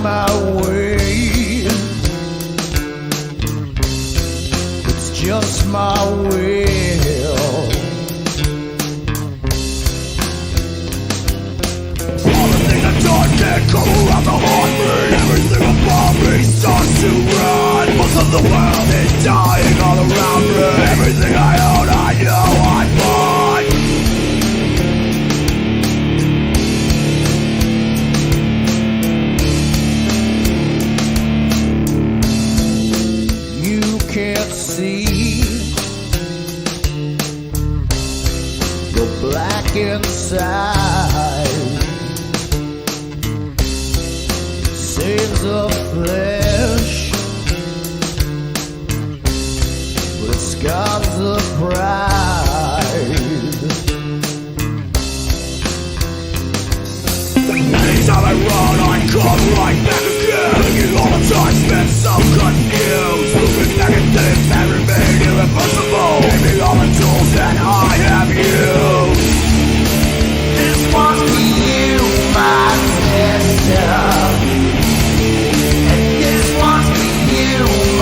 my way. It's just my will. Everything I done can't come around to haunt me. Everything about me starts to run. Most of the world is dying all around me. Everything I own, I know I bought. You can't see the black inside. Saves the flesh, but it scars the pride. Anytime I run, I come right back again. Thinking all the time spent so confused. Moving negative and remain irreversible. Give me all the tools that I have used. This one's for you, my sister.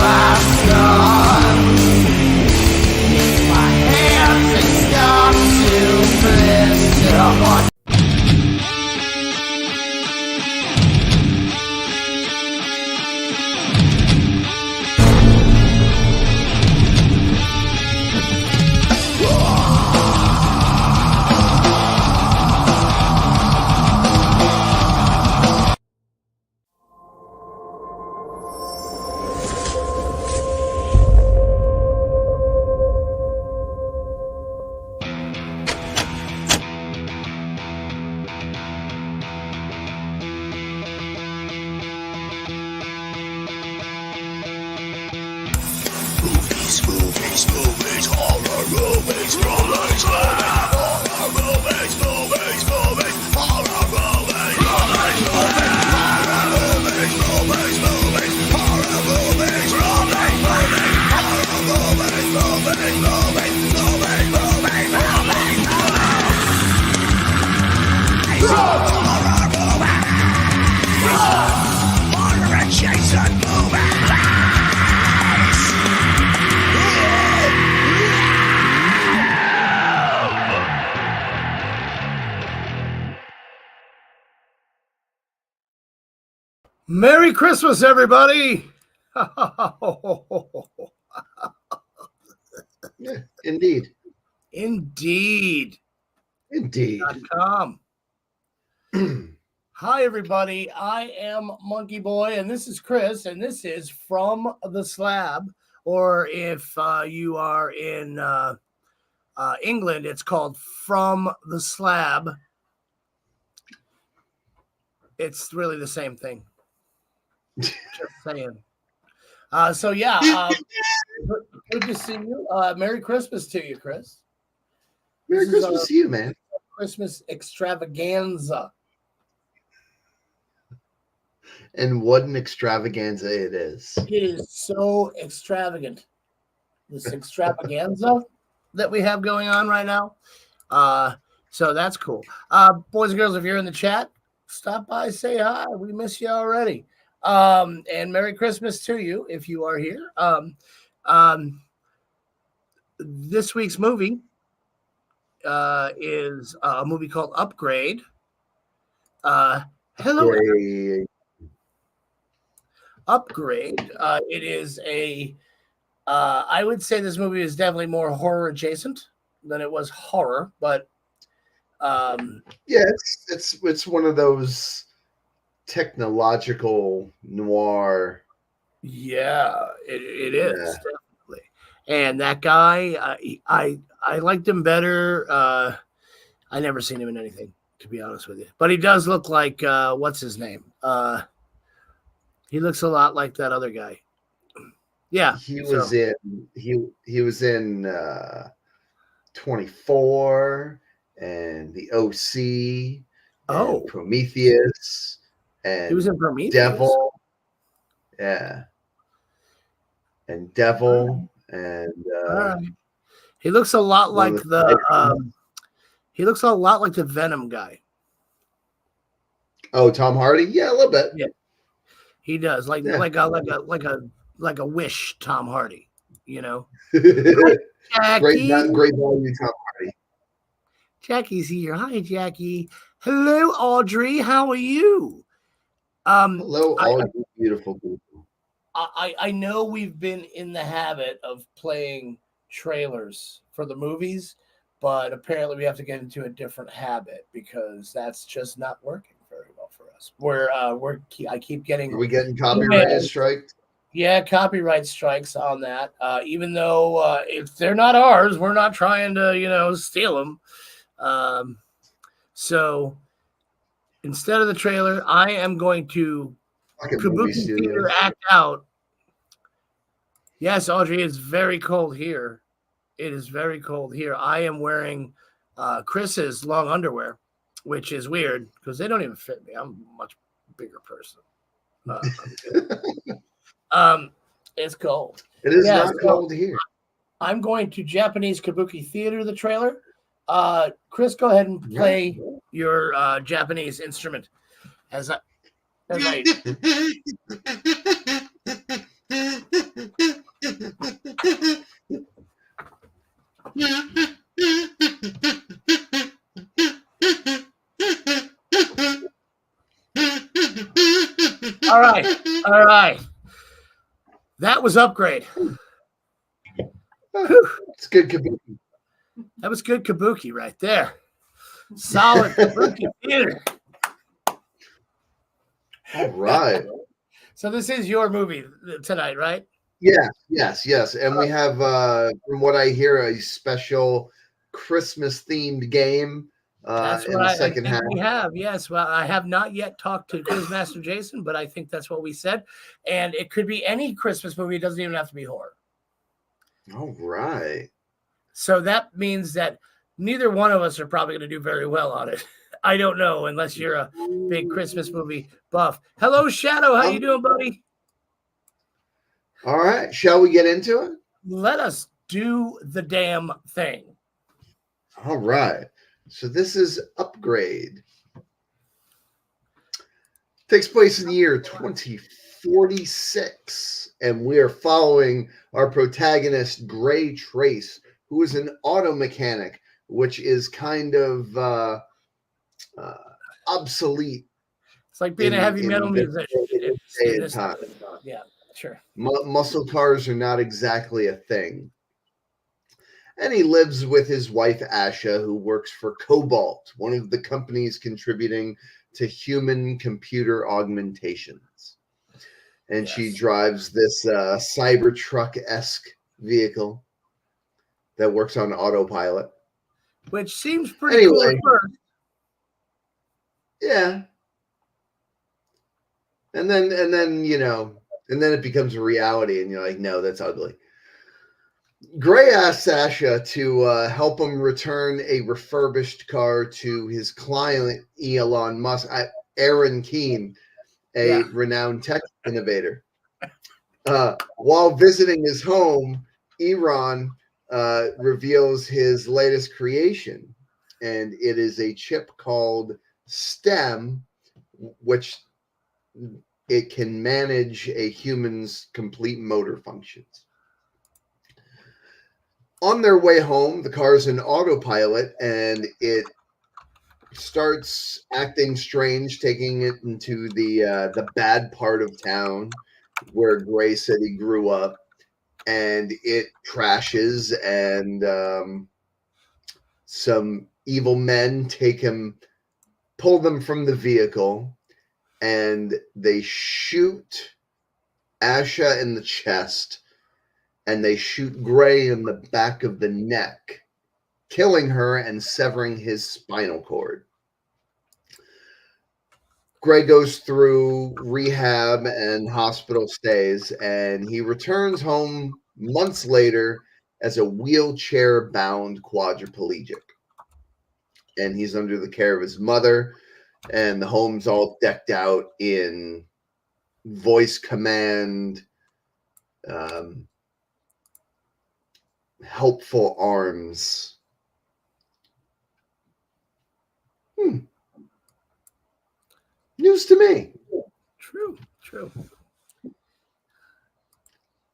My son, my hands they start to blister. Movies, horror movies, movies, horror movies, movies, movies, horror movies, movies, movies, movies, movies, horror movies, movies, movies, movies, movies, movies, movies, horror adjacent movies. Merry Christmas, everybody! Yeah, indeed. Indeed. .com. Hi, everybody. I am Monkey Boy, and this is Chris, and this is From the Slab, or if you are in England, it's called From the Slab. It's really the same thing. Just saying. Good to see you. Merry Christmas to you, Chris. Merry Christmas to you, man. Christmas extravaganza. And what an extravaganza it is. It is so extravagant. This extravaganza that we have going on right now. So that's cool. Boys and girls, if you're in the chat, stop by, say hi. We miss you already. And Merry Christmas to you if you are here. This week's movie is a movie called Upgrade. Hello. Upgrade. It is I would say this movie is definitely more horror adjacent than it was horror, but it's one of those technological noir. Yeah, it is definitely. And that guy, I liked him better. I never seen him in anything, to be honest with you. But he does look like what's his name? He looks a lot like that other guy. Yeah, he was in 24 and the OC. And Prometheus. And he was in Prometheus. Devil. Yeah. And Devil. And he looks a lot like he looks a lot like the Venom guy. Oh, Tom Hardy? Yeah, a little bit. Yeah. He does like Yeah. like a Wish Tom Hardy, you know. great Jackie, value, Tom Hardy. Jackie's here. Hi, Jackie. Hello, Audrey. How are you? Hello, all you beautiful people. I know we've been in the habit of playing trailers for the movies, but apparently we have to get into a different habit because that's just not working very well for us. I keep getting Are we getting copyrighted strikes? Yeah, copyright strikes on that. Even though if they're not ours, we're not trying to steal them. So instead of the trailer, I am going to Kabuki Theater act out. Yes, Audrey, it's very cold here. It is very cold here. I am wearing Chris's long underwear, which is weird because they don't even fit me. I'm a much bigger person. It's cold. It is not cold here. I'm going to Japanese Kabuki Theater, the trailer. Chris, go ahead and play your Japanese instrument as I All right. That was upgrade. It's good kabuki. That was good kabuki right there. Solid kabuki theater. All right. So this is your movie tonight, right? Yes. And we have, from what I hear, a special Christmas-themed game That's in what the second half. We have, yes. Well, I have not yet talked to Quizmaster Jason, but I think that's what we said. And it could be any Christmas movie. It doesn't even have to be horror. All right. So that means that neither one of us are probably going to do very well on it. I don't know, unless you're a big Christmas movie buff. Hello, Shadow. How you doing, buddy? All right. Shall we get into it? Let us do the damn thing. All right. So this is Upgrade. Takes place in the year 2046, and we are following our protagonist, Gray Trace, who is an auto mechanic, which is kind of obsolete. It's like being a heavy metal musician. Yeah, sure. Muscle cars are not exactly a thing. And he lives with his wife, Asha, who works for Cobalt, one of the companies contributing to human-computer augmentations. And she drives this Cybertruck-esque vehicle that works on autopilot. Which seems pretty cool at first. Yeah. And then it becomes a reality, and you're like, no, that's ugly. Gray asks Sasha to help him return a refurbished car to his client, Elon Musk, Aaron Keane, a renowned tech innovator. While visiting his home, Aaron reveals his latest creation, and it is a chip called STEM, which it can manage a human's complete motor functions. On their way home, the car's in autopilot, and it starts acting strange, taking it into the bad part of town where Gray said he grew up, and it crashes, and some evil men pull them from the vehicle, and they shoot Asha in the chest, and they shoot Gray in the back of the neck, killing her and severing his spinal cord. Gray goes through rehab and hospital stays, and he returns home months later as a wheelchair-bound quadriplegic. And he's under the care of his mother, and the home's all decked out in voice command, helpful arms. News to me. True.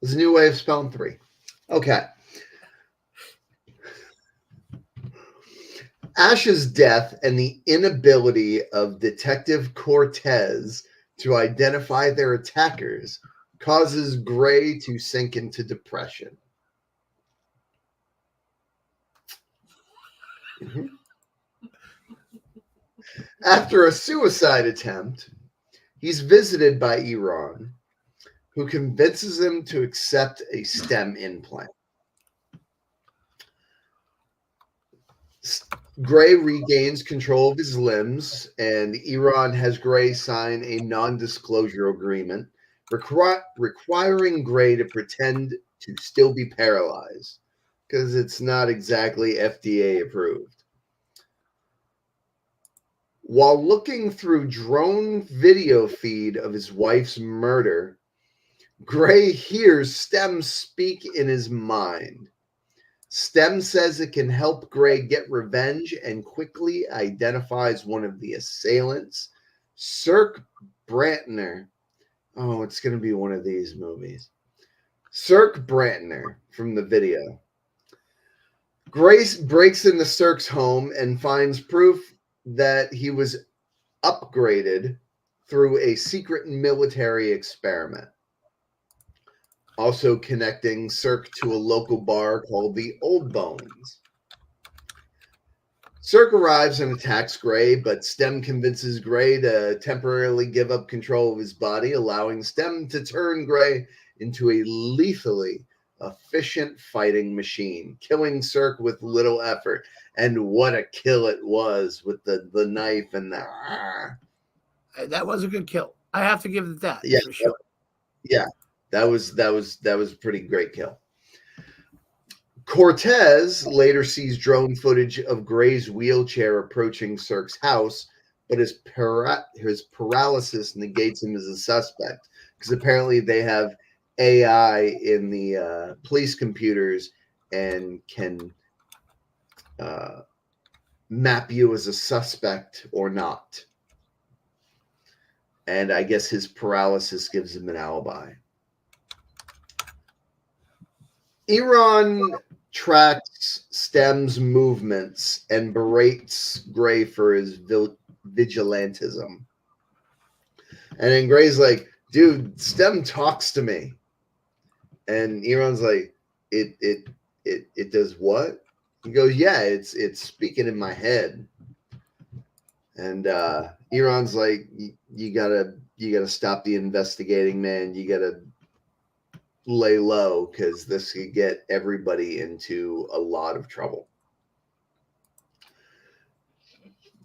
It's a new way of spelling 3. Okay. Ash's death and the inability of Detective Cortez to identify their attackers causes Gray to sink into depression. Mm-hmm. After a suicide attempt, he's visited by Iran, who convinces him to accept a stem implant. Gray regains control of his limbs, and Iran has Gray sign a non-disclosure agreement requiring Gray to pretend to still be paralyzed, because it's not exactly FDA approved. While looking through drone video feed of his wife's murder, Gray hears Stem speak in his mind. Stem says it can help Gray get revenge and quickly identifies one of the assailants, Cirque Brantner. Oh, it's going to be one of these movies. Cirque Brantner from the video. Grace breaks into Cirque's home and finds proof that he was upgraded through a secret military experiment. Also connecting Cirque to a local bar called the Old Bones. Cirque arrives and attacks Gray, but Stem convinces Gray to temporarily give up control of his body, allowing Stem to turn Gray into a lethally efficient fighting machine, killing Cirque with little effort. And what a kill it was with the knife and the... That was a good kill. I have to give it that. Yeah, for sure. Yeah, that was a pretty great kill. Cortez later sees drone footage of Gray's wheelchair approaching Cirque's house, but his paralysis negates him as a suspect, because apparently they have AI in the police computers and can map you as a suspect or not. And I guess his paralysis gives him an alibi. Iran tracks Stem's movements and berates Gray for his vigilantism. And then Gray's like, dude, Stem talks to me. And Iran's like, it does what? He goes, yeah, it's speaking in my head. And Iran's like, you gotta stop the investigating, man. You gotta lay low, because this could get everybody into a lot of trouble.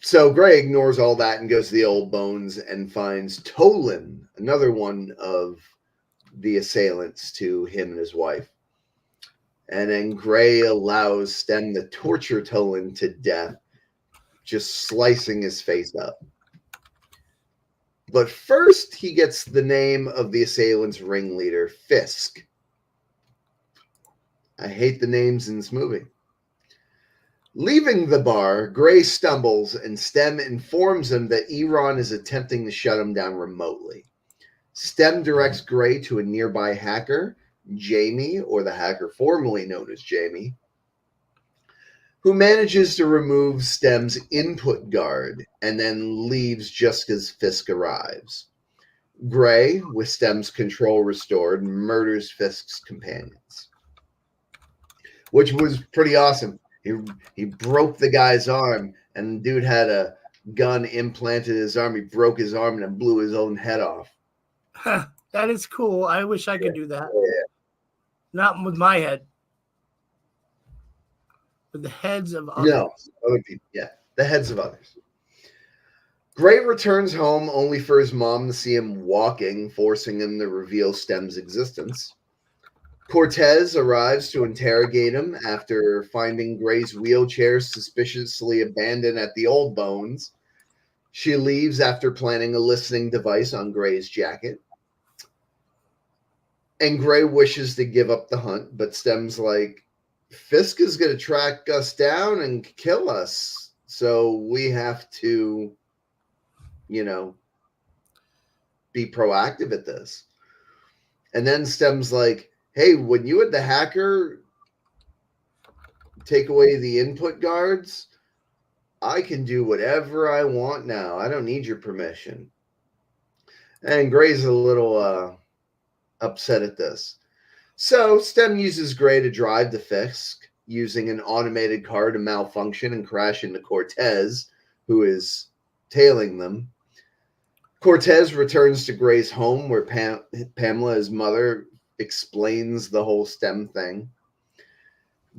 So Gray ignores all that and goes to the Old Bones and finds Tolan, another one of the assailants to him and his wife. And then Gray allows Stem to torture Tolan to death, just slicing his face up. But first, he gets the name of the assailant's ringleader, Fisk. I hate the names in this movie. Leaving the bar, Gray stumbles, and Stem informs him that Iran is attempting to shut him down remotely. Stem directs Gray to a nearby hacker, Jamie, or the hacker formerly known as Jamie, who manages to remove Stem's input guard and then leaves just as Fisk arrives. Gray, with Stem's control restored, murders Fisk's companions, which was pretty awesome. He broke the guy's arm, and the dude had a gun implanted in his arm. He broke his arm and then blew his own head off. That is cool. I wish I could do that. Yeah. Not with my head. With the heads of others. No, other people. Yeah, the heads of others. Gray returns home only for his mom to see him walking, forcing him to reveal Stem's existence. Cortez arrives to interrogate him after finding Gray's wheelchair suspiciously abandoned at the Old Bones. She leaves after planting a listening device on Gray's jacket. And Gray wishes to give up the hunt, but Stem's like, Fisk is going to track us down and kill us. So we have to, be proactive at this. And then Stem's like, hey, when you had the hacker take away the input guards, I can do whatever I want now. I don't need your permission. And Gray's a little upset at this. So Stem uses Gray to drive the Fisk, using an automated car to malfunction and crash into Cortez, who is tailing them. Cortez returns to Gray's home, where Pamela, his mother, explains the whole Stem thing.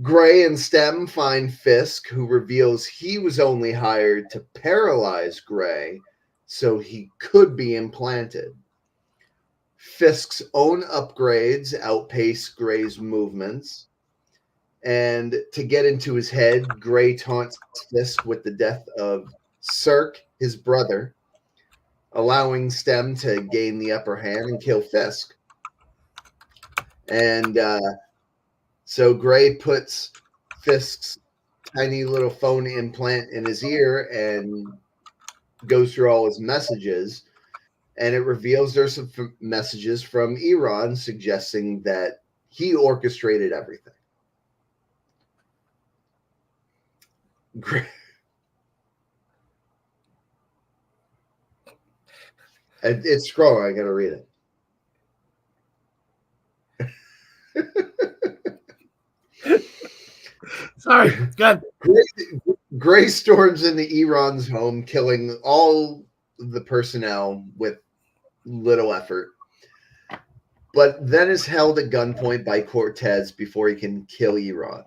Gray and Stem find Fisk, who reveals he was only hired to paralyze Gray so he could be implanted. Fisk's own upgrades outpace Gray's movements. And to get into his head, Gray taunts Fisk with the death of Cirque, his brother, allowing Stem to gain the upper hand and kill Fisk. And so Gray puts Fisk's tiny little phone implant in his ear and goes through all his messages. And it reveals there's some messages from Iran suggesting that he orchestrated everything. It's scrolling. I got to read it. Sorry, good. Gray storms into Iran's home, killing all the personnel with little effort, but then is held at gunpoint by Cortez before he can kill Iran.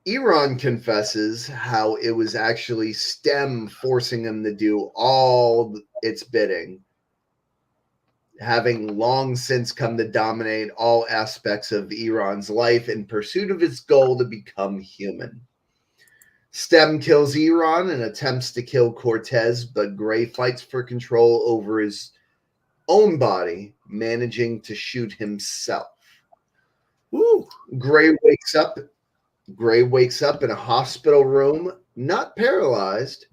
Iran confesses how it was actually Stem forcing him to do all its bidding, having long since come to dominate all aspects of Iran's life in pursuit of its goal to become human. Stem kills Iran and attempts to kill Cortez, but Gray fights for control over his own body, managing to shoot himself. Woo. Gray wakes up in a hospital room, not paralyzed.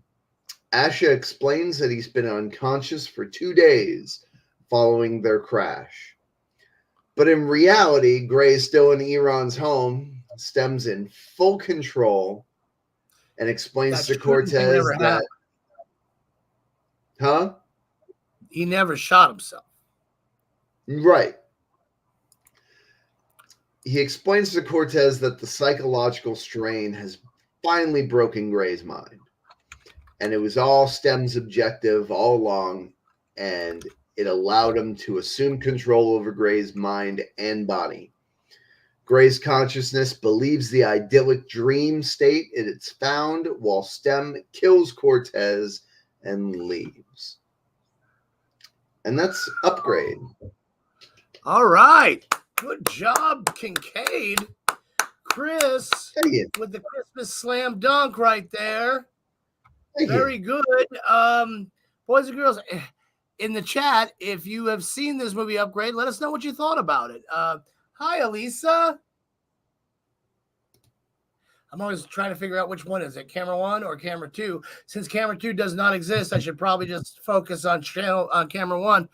Asha explains that he's been unconscious for 2 days following their crash. But in reality, Gray is still in Iran's home. Stem's in full control and explains to Cortez that... Huh? He never shot himself. Right. He explains to Cortez that the psychological strain has finally broken Gray's mind. And it was all Stem's objective all along, and it allowed him to assume control over Gray's mind and body. Gray's consciousness believes the idyllic dream state it's found, while Stem kills Cortez and leaves. And that's Upgrade. All right. Good job, Kincaid. Chris, with the Christmas slam dunk right there. Very good. Boys and girls, in the chat, if you have seen this movie Upgrade, let us know what you thought about it. Hi, Elisa. I'm always trying to figure out which one is it, camera 1 or camera 2. Since camera 2 does not exist, I should probably just focus on camera 1.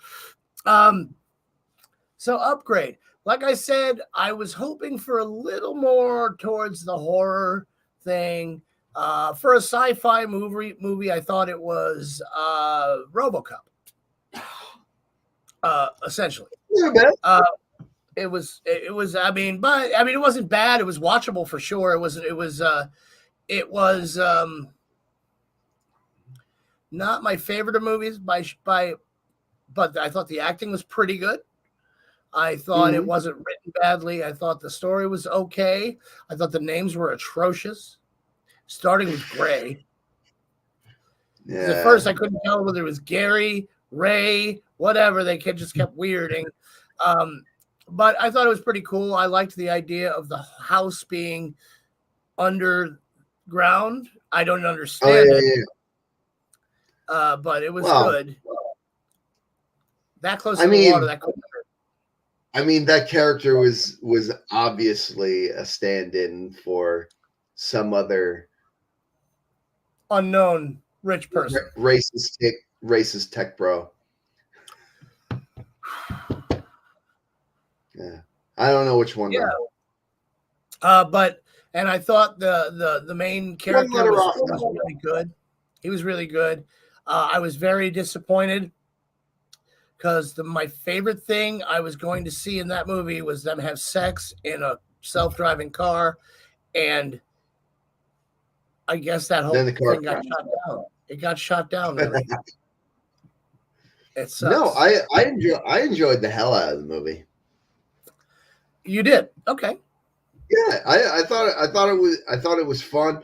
So Upgrade. Like I said, I was hoping for a little more towards the horror thing. For a sci-fi movie, I thought it was RoboCop. Essentially. It was, it wasn't bad. It was watchable for sure. It was not my favorite of movies but I thought the acting was pretty good. I thought it wasn't written badly. I thought the story was okay. I thought the names were atrocious, starting with Gray. Yeah. At first, I couldn't tell whether it was Gary, Ray, whatever. They just kept weirding. But I thought it was pretty cool. I liked the idea of the house being underground. I don't understand it. Yeah. But it was good. That close to the water, that couldn't hurt. I mean, that character was obviously a stand-in for some other unknown rich person, racist tech bro. Yeah. I don't know which one. Yeah. But I thought the main character was really good. He was really good. I was very disappointed because my favorite thing I was going to see in that movie was them have sex in a self-driving car, and I guess that whole thing got shot down. It got shot down, really. It sucks. No, I enjoyed the hell out of the movie. You did? Okay. Yeah, I thought it was fun.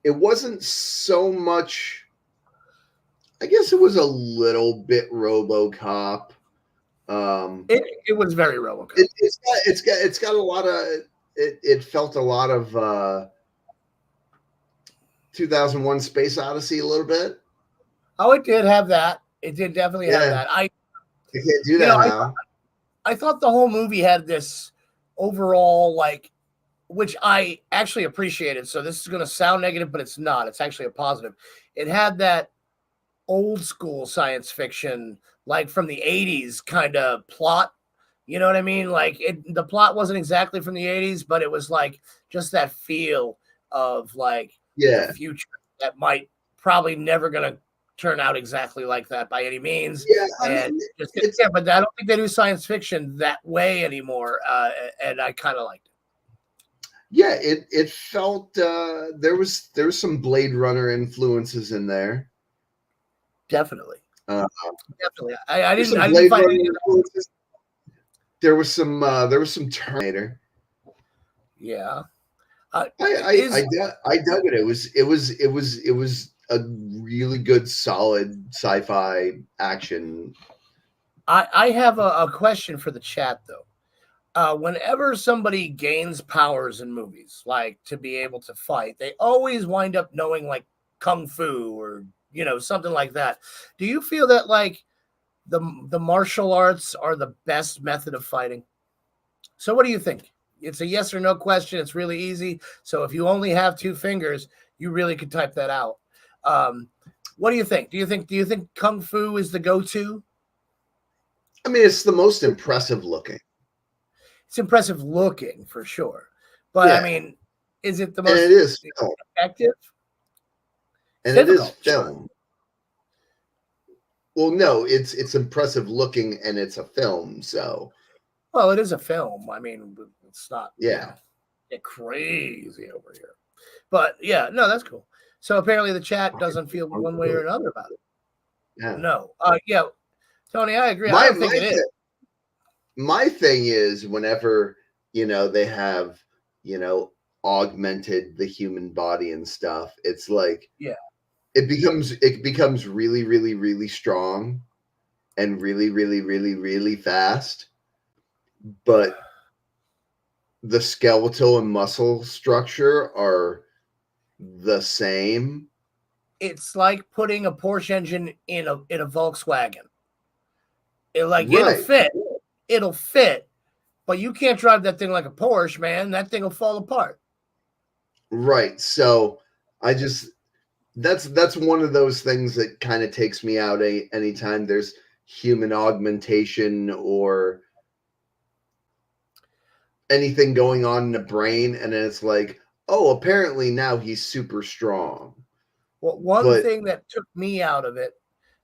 It wasn't so much. I guess it was a little bit RoboCop. It was very RoboCop. It's got a lot of. It felt a lot of 2001: Space Odyssey a little bit. Oh, it did have that. It did definitely have that. You can't do that now. I thought the whole movie had this overall, like, which I actually appreciated. So this is going to sound negative, but it's not. It's actually a positive. It had that old school science fiction, like from the 80s kind of plot. You know what I mean? Like the plot wasn't exactly from the 80s, but it was like just that feel of like the future that might probably never going to turn out exactly like that by any means. But I don't think they do science fiction that way anymore. And I kind of liked it. Yeah, it felt there was some Blade Runner influences in there. Definitely. Definitely. I didn't find any influences. There was some Terminator. Yeah. I dug it. It was a really good, solid sci-fi action. I have a question for the chat though. Whenever somebody gains powers in movies, like to be able to fight, they always wind up knowing like kung fu or something like that. Do you feel that like the martial arts are the best method of fighting? So what do you think? It's a yes or no question. It's really easy. So if you only have 2 fingers, you really could type that out. What do you think? Do you think kung fu is the go-to? I mean, it's the most impressive looking. It's impressive looking for sure. But I mean, is it the most and it is effective? And it is film. Well, no, it's impressive looking and it's a film, so. Well, it is a film. I mean, it's not get crazy over here. But yeah, no, that's cool. So apparently the chat doesn't feel one way or another about it. Yeah. No. Yeah. Tony, I agree. I don't think it is. My thing is whenever, they have, augmented the human body and stuff, it's like it becomes really, really, really strong and really, really, really, really fast. But the skeletal and muscle structure are the same. It's like putting a Porsche engine in a Volkswagen. It'll fit, but you can't drive that thing like a Porsche, man. That thing will fall apart. Right. So that's one of those things that kind of takes me out anytime there's human augmentation or anything going on in the brain, and then it's like, oh, apparently now he's super strong. Well, one thing that took me out of it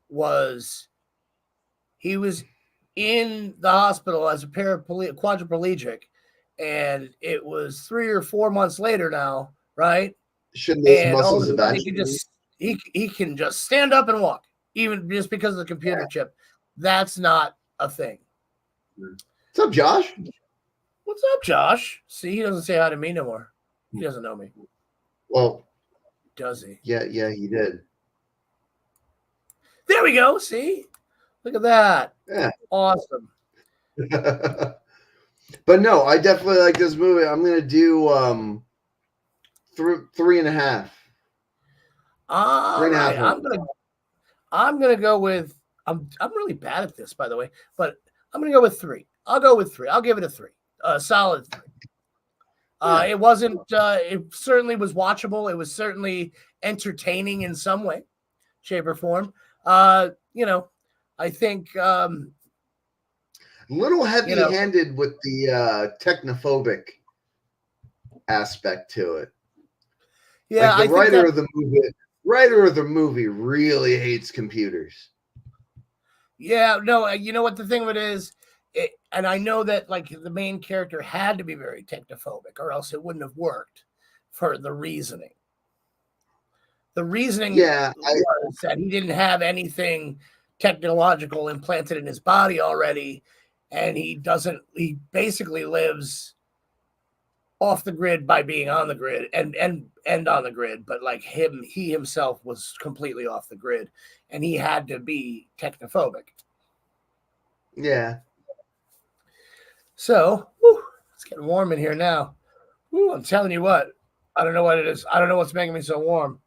was he was in the hospital as a quadriplegic, and it was 3 or 4 months later now, right? Shouldn't those muscles he can just stand up and walk, even just because of the computer chip. That's not a thing. What's up, Josh? What's up, Josh? See, he doesn't say hi to me no more. He doesn't know me. Well, does he? Yeah, he did. There we go. See? Look at that. Yeah. Awesome. But no, I definitely like this movie. I'm gonna do 3.5. 3.5. I'm gonna go with I'm really bad at this, by the way, but I'm gonna go with 3. I'll go with 3. I'll give it a 3. Solid 3. It wasn't it certainly was watchable. It was certainly entertaining in some way, shape, or form. I think little heavy-handed with the technophobic aspect to it. Yeah, like the writer of the movie really hates computers. Yeah, no, you know what the thing of it is, and I know that like the main character had to be very technophobic, or else it wouldn't have worked for the reasoning. The reasoning was that he didn't have anything technological implanted in his body already, and he basically lives off the grid by being on the grid and on the grid, but like he himself was completely off the grid, and he had to be technophobic. Yeah. So it's getting warm in here now. I'm telling you what, I don't know what it is. I don't know what's making me so warm.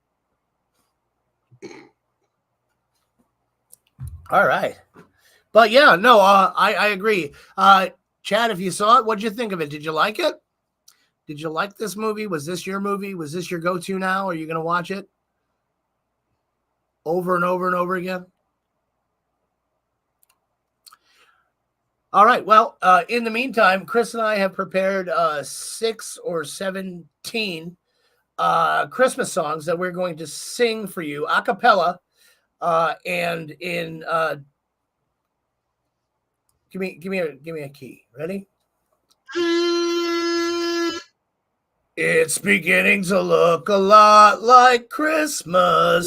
All right. But yeah, no, I agree. Chad, if you saw it, what'd you think of it? Did you like it? Did you like this movie? Was this your movie? Was this your go-to now? Are you going to watch it over and over and over again? All right. Well, in the meantime, Chris and I have prepared 6 or 17 Christmas songs that we're going to sing for you a cappella. And in give me a key. Ready? It's beginning to look a lot like Christmas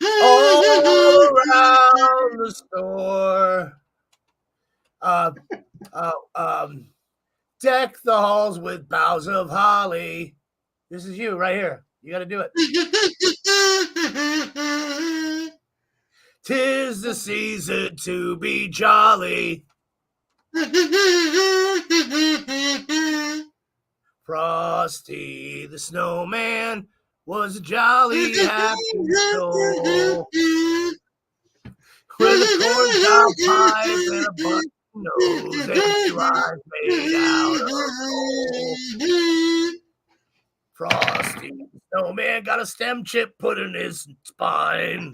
all around the store. Deck the halls with boughs of holly. This is you right here. You got to do it. 'Tis the season to be jolly. Frosty the Snowman was a jolly happy soul with a corn cob pipe and a button nose and 2 eyes made out of gold. Frosty the Snowman got a stem chip put in his spine.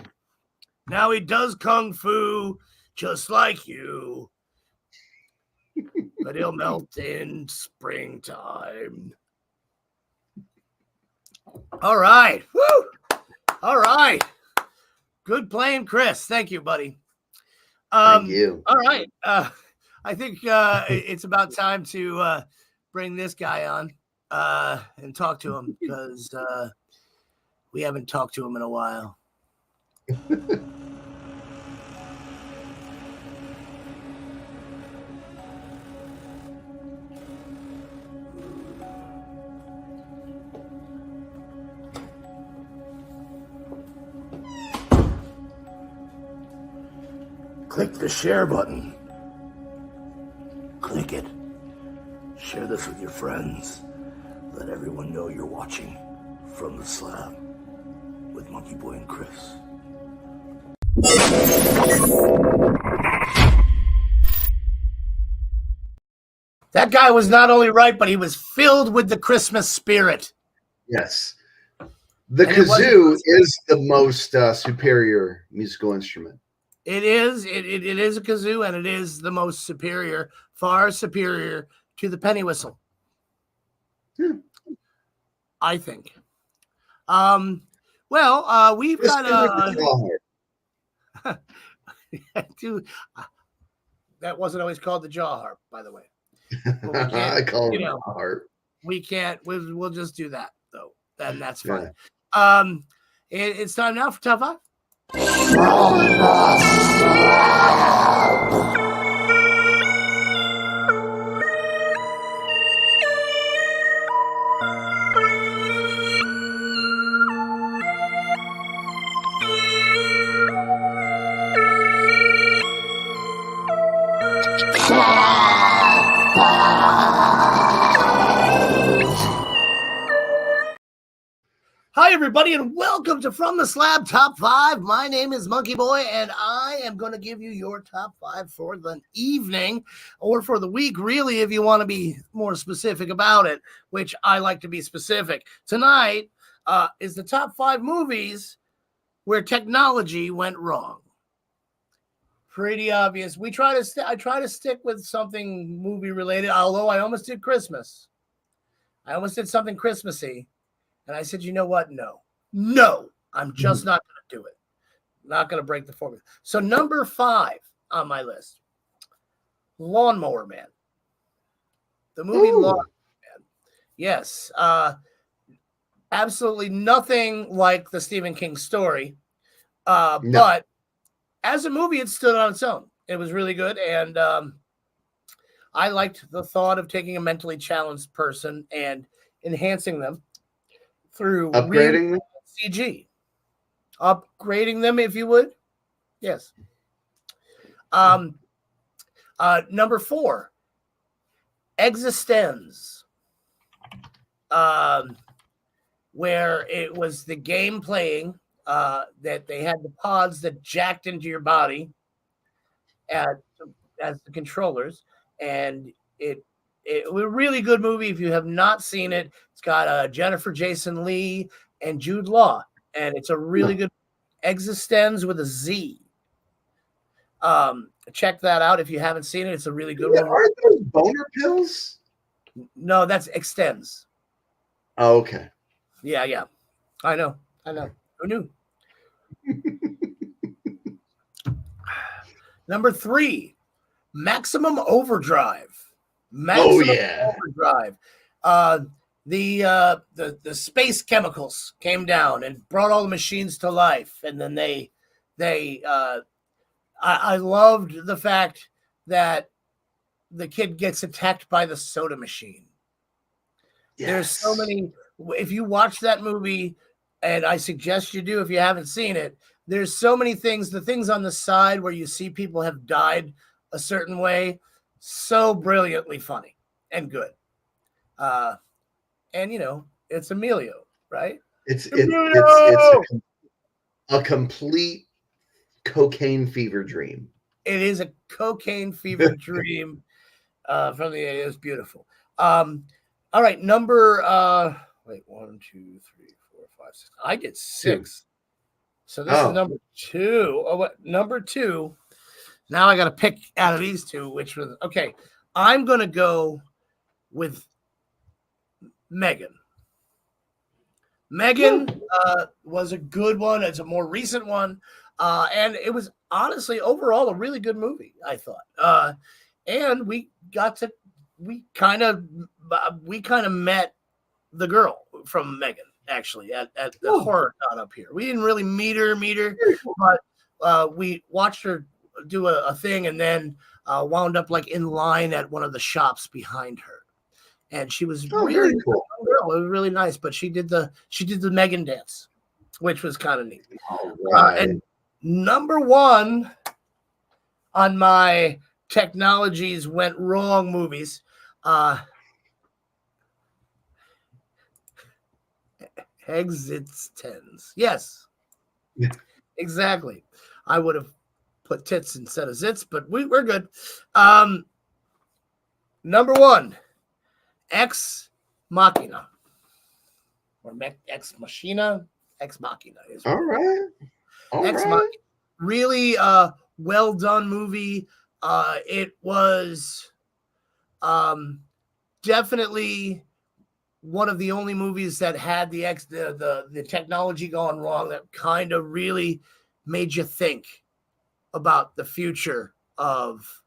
Now he does kung fu just like you. But he'll melt in springtime. All right. Woo! All right. Good playing, Chris. Thank you, buddy. Thank you. All right. I think it's about time to bring this guy on and talk to him, because we haven't talked to him in a while. Click the share button. Click it. Share this with your friends. Let everyone know you're watching from the slab with Monkey Boy and Chris. That guy was not only right, but he was filled with the Christmas spirit. Yes. The kazoo is the most superior musical instrument. It is. It is a kazoo, and it is the most superior, far superior to the penny whistle. I think. Well, we've got that wasn't always called the jaw harp, by the way. I call it a harp. We can't. We'll just do that though. Then that's fine. Yeah. It's time now for top 5. Hi, everybody, and welcome to From the Slab Top 5. My name is Monkey Boy, and I am going to give you your top 5 for the evening, or for the week, really, if you want to be more specific about it, which I like to be specific. Tonight is the top 5 movies where technology went wrong. pretty obvious. I try to stick with something movie related, although I almost did Christmas. I almost did something Christmassy. And I said, you know what? No, I'm just not going to do it. Not going to break the formula. So number 5 on my list, Lawnmower Man. The movie Lawnmower Man. Yes. Absolutely nothing like the Stephen King story. No. But as a movie, it stood on its own. It was really good. And I liked the thought of taking a mentally challenged person and enhancing them through upgrading them? CG. Upgrading them, if you would. Yes. Number 4, Existenz. Where it was the game playing that they had the pods that jacked into your body as the controllers, and it was a really good movie. If you have not seen it, it's got Jennifer Jason Leigh and Jude Law, and it's a really good Existenz with a Z. Check that out if you haven't seen it. It's a really good one. Aren't those boner pills? No, that's Extends. Oh, okay. Yeah. I know. Who knew? Number 3, Maximum Overdrive. Overdrive. The space chemicals came down and brought all the machines to life, and then I loved the fact that the kid gets attacked by the soda machine. Yes. There's so many. If you watch that movie, and I suggest you do if you haven't seen it, there's so many things. The things on the side where you see people have died a certain way, so brilliantly funny and good. And it's Emilio, right? It's a complete cocaine fever dream. It is a cocaine fever dream from the it was beautiful. All right, number 1, 2, 3, 4, 5, 6. I did 6. So this is number 2. Number 2. Now I got to pick out of these two, which was okay. I'm going to go with Megan. Megan was a good one. It's a more recent one. And it was honestly overall a really good movie, I thought. And we kind of met the girl from Megan, actually, at the horror con up here. We didn't really meet her, but we watched her do a thing, and then wound up like in line at one of the shops behind her. And she was really cool. Girl. It was really nice, but she did the Megan dance, which was kind of neat. Right. And number 1 on my technologies went wrong movies. Existenz. Yes. Exactly. I would have put tits instead of zits, but we're good. Number 1, Ex Machina. Or Ex Machina. Ex Machina. All right. Machina. Really well done movie. It was definitely one of the only movies that had the technology gone wrong that kind of really made you think about the future of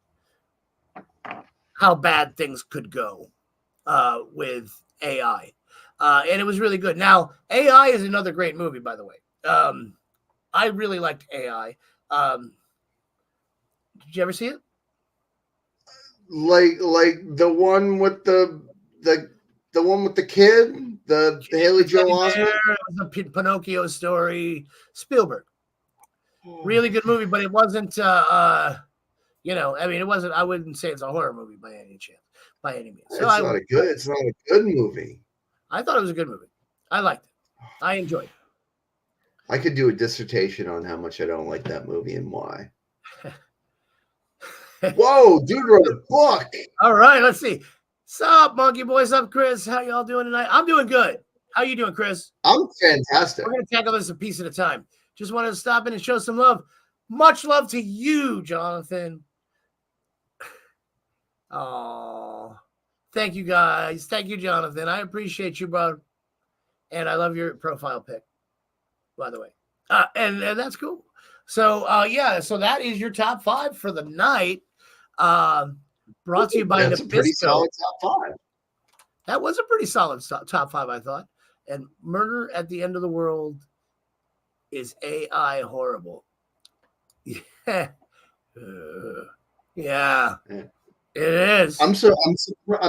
how bad things could go with AI. And it was really good. Now, AI is another great movie, by the way. I really liked AI. Did you ever see it? Like the one with the one with the kid, the Haley Joel Osment. It was a Pinocchio story. Spielberg. Really good movie, but it wasn't. I mean, it wasn't. I wouldn't say it's a horror movie by any means. So it's not a good movie. I thought it was a good movie. I liked it. I enjoyed it. I could do a dissertation on how much I don't like that movie and why. Whoa, dude wrote a book. All right, let's see. Sup, Monkey Boys? Up, Chris? How y'all doing tonight? I'm doing good. How you doing, Chris? I'm fantastic. We're going to tackle this a piece at a time. Just wanted to stop in and show some love. Much love to you, Jonathan. Oh, thank you guys. Thank you, Jonathan. I appreciate you, bro. And I love your profile pic, by the way. And that's cool. So, so that is your top 5 for the night. Brought to you by That's a pretty solid top 5. That was a pretty solid top 5, I thought. And Murder at the End of the World is AI horrible. Yeah. Yeah. It is. I'm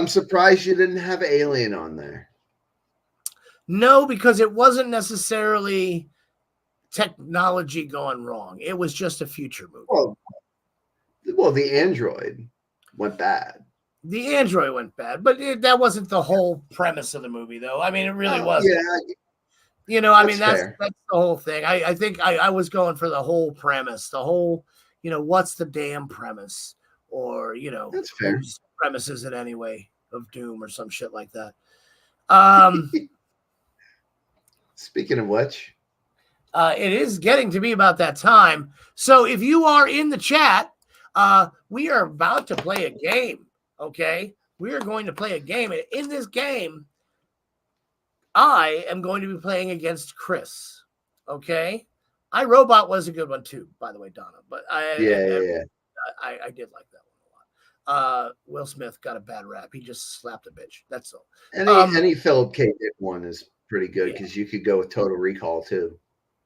surprised you didn't have Alien on there. No, because it wasn't necessarily technology going wrong. It was just a future movie. Well, the android went bad. The android went bad, but that wasn't the whole premise of the movie, though. I mean, it really wasn't. Yeah. You know, I mean, that's the whole thing. I think I was going for the whole premise, the whole, what's the damn premise? Or, that's fair. Whose premise is it anyway of Doom or some shit like that. Speaking of which, it is getting to be about that time. So if you are in the chat, we are about to play a game. Okay, we are going to play a game, and in this game, I am going to be playing against Chris. Okay, iRobot was a good one too, by the way, Donna. But I did like that one a lot. Will Smith got a bad rap. He just slapped a bitch. That's all. Any Philip K. Dick one is pretty good because you could go with Total Recall too.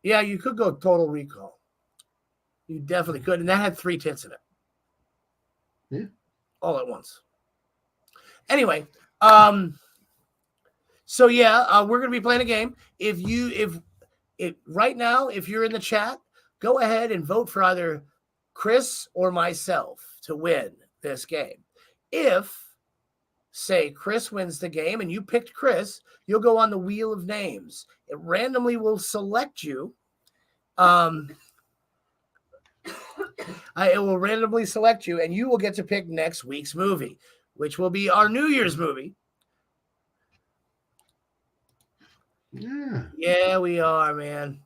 Yeah, you could go Total Recall. You definitely could, and that had 3 tits in it. Yeah, all at once. Anyway, we're gonna be playing a game. If right now, if you're in the chat, go ahead and vote for either Chris or myself to win this game. If, say, Chris wins the game and you picked Chris, you'll go on the wheel of names. It randomly will select you. It will randomly select you, and you will get to pick next week's movie, which will be our New Year's movie. Yeah, we are, man.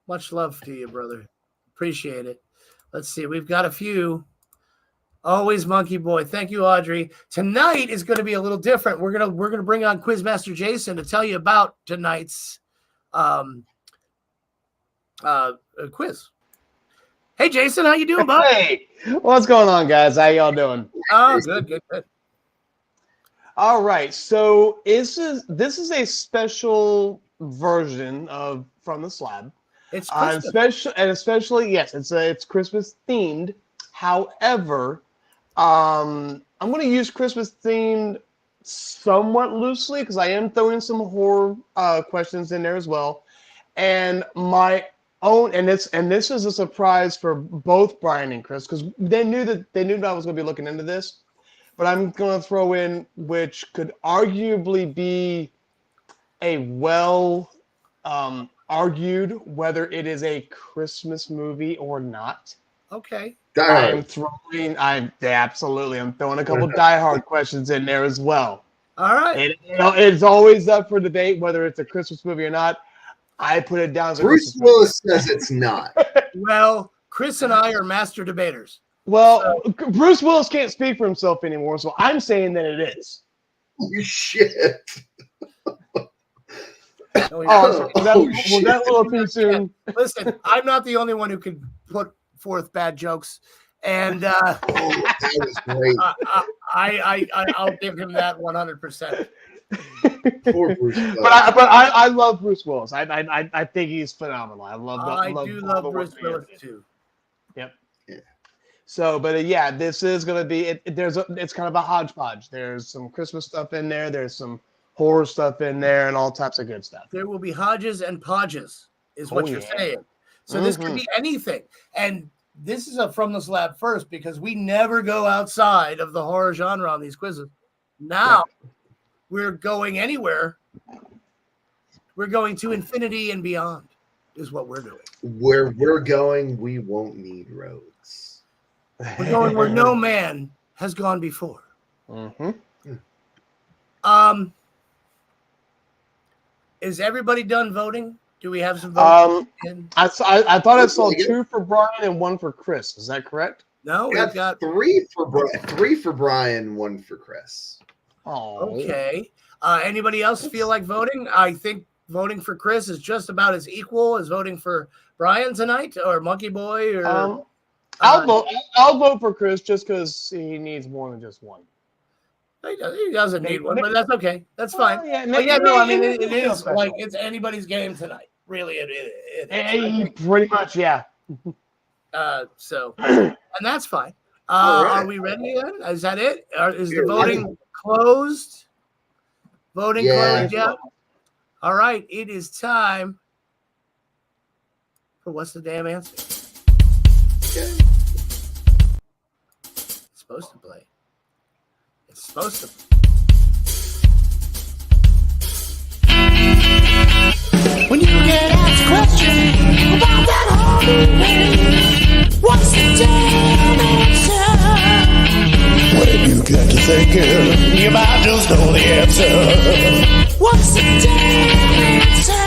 Much love to you, brother. Appreciate it. Let's see. We've got a few. Always Monkey Boy. Thank you, Audrey. Tonight is going to be a little different. We're gonna bring on Quizmaster Jason to tell you about tonight's quiz. Hey, Jason, how you doing, bud? Hey, what's going on, guys? How y'all doing? Oh, good. All right, so this is a special version of From the Slab. It's Christmas. Especially it's Christmas themed. However, I'm going to use Christmas themed somewhat loosely because I am throwing some horror questions in there as well, and my own, and this is a surprise for both Brian and Chris because they knew that I was going to be looking into this. But I'm going to throw in which could arguably be a argued whether it is a Christmas movie or not. Okay. I'm throwing a couple Die Hard questions in there as well. All right. It's always up for debate whether it's a Christmas movie or not. I put it down as a Bruce Willis says it's not. Well, Chris and I are master debaters. Well, Bruce Willis can't speak for himself anymore, so I'm saying that it is. You shit. Was that a little too soon? Listen, I'm not the only one who can put forth bad jokes, and that was great. I'll give him that 100%. Poor Bruce Willis. But I love Bruce Willis. I think he's phenomenal. I love Bruce Willis too. Yep. Yeah. So, but this is going to be it's kind of a hodgepodge. There's some Christmas stuff in there. There's some horror stuff in there, and all types of good stuff. There will be hodges and podges, is what you're saying. So this could be anything. And this is From the Slab first because we never go outside of the horror genre on these quizzes. Now we're going anywhere. We're going to infinity and beyond is what we're doing. Where we're going, we won't need roads. We're going where no man has gone before. Is everybody done voting? Do we have some votes? I thought I saw 2 for Brian and 1 for Chris. Is that correct? No, we got 3 for Brian. 3 for Brian, 1 for Chris. Oh, okay. Anybody else feel like voting? I think voting for Chris is just about as equal as voting for Brian tonight, or Monkey Boy, or. I'll vote for Chris just because he needs more than just one. He doesn't need one, but that's okay. That's fine. Yeah, it is like it's anybody's game tonight. Really, it pretty much, yeah. So, and that's fine. Right. Are we ready then? Is that it? Is the voting closed? Voting closed, yeah. All right, it is time for what's the damn answer? Okay. It's supposed to play. It's supposed to. When you get asked a question about that whole movie, what's the damn answer? When you get to thinking, you might just know the answer. What's the damn answer?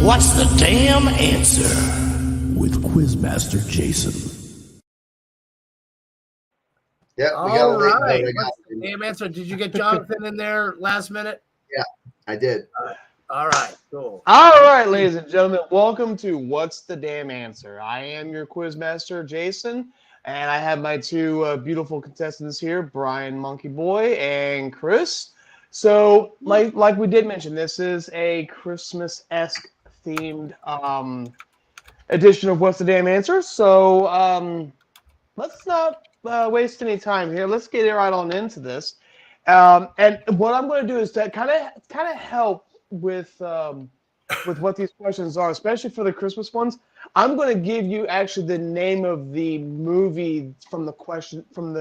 What's the damn answer? With Quizmaster Jason. Yeah, all right. What's the damn answer? Did you get Jonathan in there last minute? Yeah, I did. All right, cool. All right, ladies and gentlemen, welcome to What's the Damn Answer? I am your Quizmaster, Jason, and I have my 2 beautiful contestants here, Brian Monkey Boy and Chris. So, like we did mention, this is a Christmas-esque themed edition of What's the Damn Answer. So, let's not waste any time here. Let's get right on into this. And what I'm going to do is to kind of help with what these questions are, especially for the Christmas ones. I'm going to give you actually the name of the movie from the questions I'm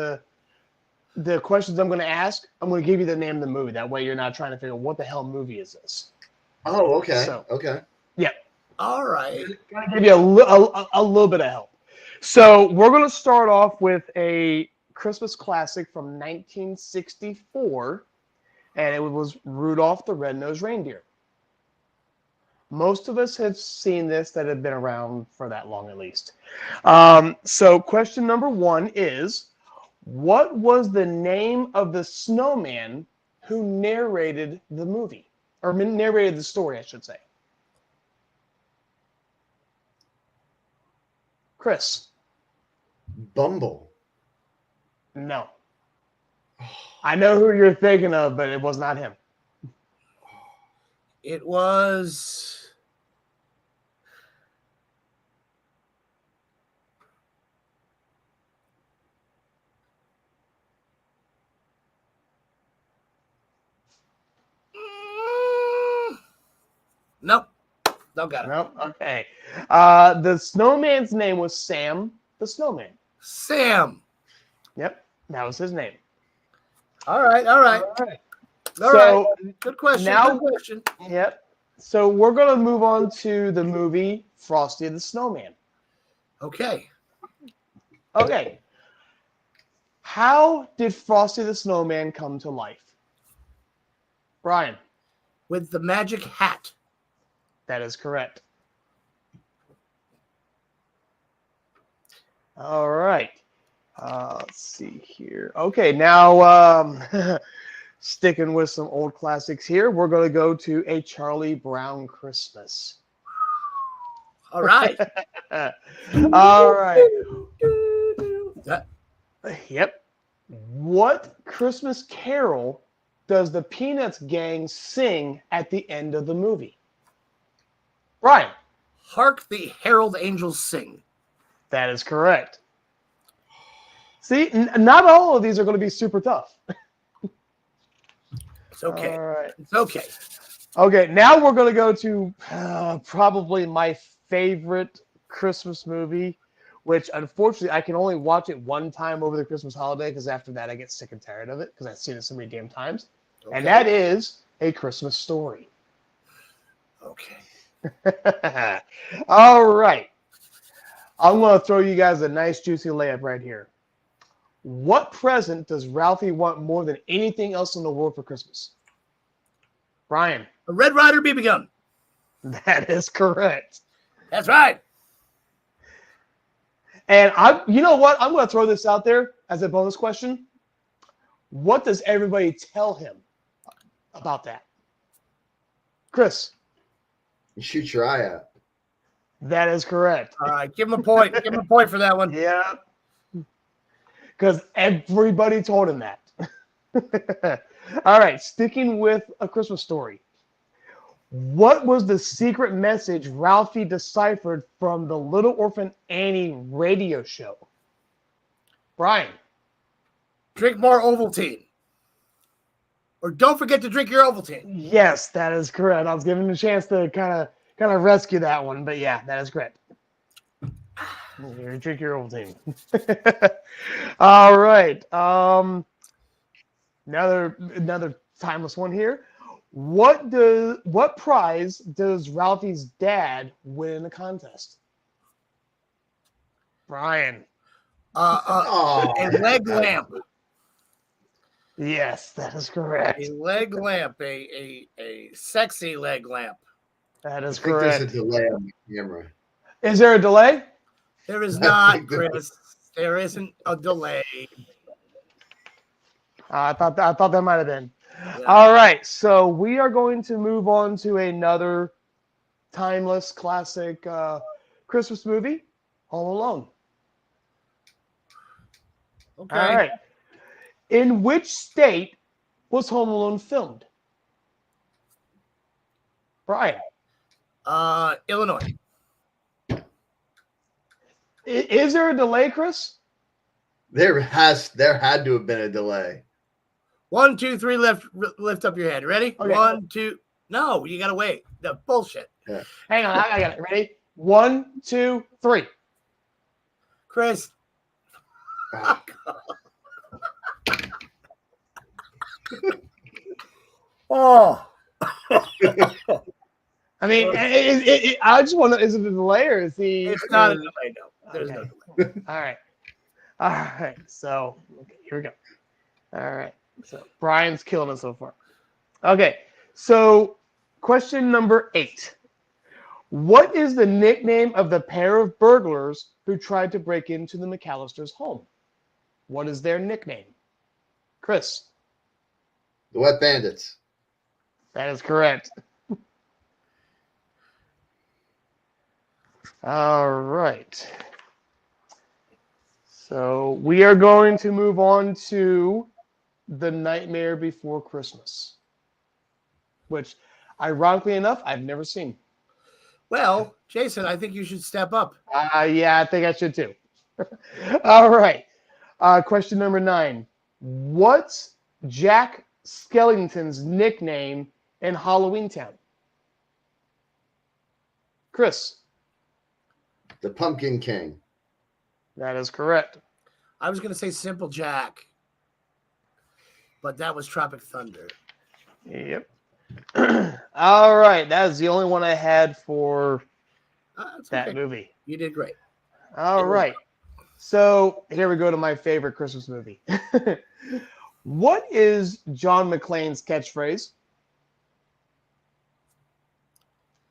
going to ask. I'm going to give you the name of the movie. That way, you're not trying to figure out what the hell movie is this. Oh, okay. So, okay. Yeah. All right. Going to give you a little bit of help. So we're going to start off with a Christmas classic from 1964, and it was Rudolph the Red-Nosed Reindeer. Most of us have seen this that have been around for that long at least. So question number 1 is, what was the name of the snowman who narrated the movie? Or narrated the story, I should say. Chris. Bumble. No. I know who you're thinking of, but it was not him. It was. Nope. Don't got it. Nope. Okay. The snowman's name was Sam the Snowman. Sam. Yep. That was his name. All right. Good question. Now, good question. Yep. So we're going to move on to the movie Frosty the Snowman. Okay. How did Frosty the Snowman come to life? Brian. With the magic hat. That is correct. All right. Let's see here. Okay, now sticking with some old classics here, we're going to go to A Charlie Brown Christmas. All right. All right. Yep. What Christmas carol does the Peanuts gang sing at the end of the movie? Brian. Hark the Herald Angels Sing. That is correct. See, not all of these are going to be super tough. It's okay. All right. It's okay. Okay, now we're going to go to probably my favorite Christmas movie, which unfortunately I can only watch it one time over the Christmas holiday because after that I get sick and tired of it because I've seen it so many damn times. Okay. And that is A Christmas Story. Okay. All right. I'm going to throw you guys a nice juicy layup right here. What present does Ralphie want more than anything else in the world for Christmas? Brian. A Red Ryder BB gun. That is correct. That's right. And you know what? I'm going to throw this out there as a bonus question. What does everybody tell him about that? Chris. You shoot your eye out. That is correct. All right, give him a point. Give him a point for that one. Yeah. Because everybody told him that. All right, sticking with A Christmas Story. What was the secret message Ralphie deciphered from the Little Orphan Annie radio show? Brian. Drink more Ovaltine. Or don't forget to drink your Ovaltine. Yes, that is correct. I was giving him a chance to kind of rescue that one, but yeah, that is correct. Drink your Ovaltine. All right. Another timeless one here. What prize does Ralphie's dad win in the contest? Brian. A leg lamp. Yes, that is correct. A leg lamp. A sexy leg lamp. That is I think correct. there's a delay on the camera. Is there a delay? There is not, Chris. There isn't a delay. I thought that might have been. Yeah. All right, so we are going to move on to another timeless classic Christmas movie, Home Alone. Okay. All right. In which state was Home Alone filmed? Brian. Illinois. Is there a delay, Chris? There had to have been a delay. 1, 2, 3, lift up your head. Ready? Okay. 1, 2. No, you gotta wait. The bullshit. Yeah. Hang on, I got it. Ready? 1, 2, 3. Chris. Oh. I mean, I just want to. Is it a delay or is he? It's not a delay, no. There's Okay. no delay. All right. So here we go. All right. So Brian's killing us so far. Okay. So question number 8. What is the nickname of the pair of burglars who tried to break into the McAllisters' home? What is their nickname? Chris. The Wet Bandits. That is correct. All right. So we are going to move on to The Nightmare Before Christmas, which, ironically enough, I've never seen. Well, Jason, I think you should step up. Yeah, I think I should too. All right. Question number 9. What's Jack Skellington's nickname in Halloween Town? Chris. The Pumpkin King. That is correct. I was going to say Simple Jack, but that was Tropic Thunder. Yep. All right. That is the only one I had for that okay. movie. You did great. All right. So here we go to my favorite Christmas movie. What is John McClane's catchphrase?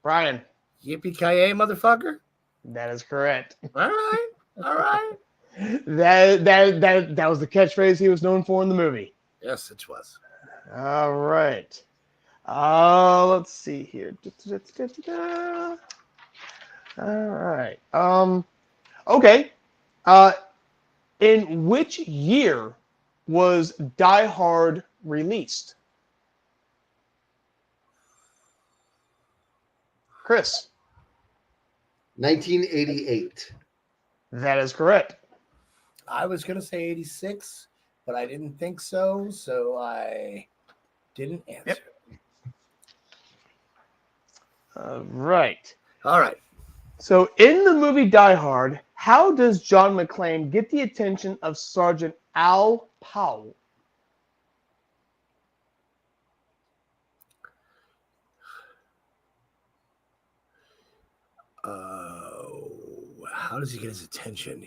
Brian. Yippee-ki-yay, motherfucker. That is correct. All right. All right. That was the catchphrase he was known for in the movie. Yes, it was. All right. Let's see here. All right. Okay. In which year was Die Hard released? Chris. 1988. That is correct. I was going to say 86, but I didn't think so, so I didn't answer. Yep. Right. All right. So in the movie Die Hard, how does John McClane get the attention of Sergeant Al Powell? How does he get his attention?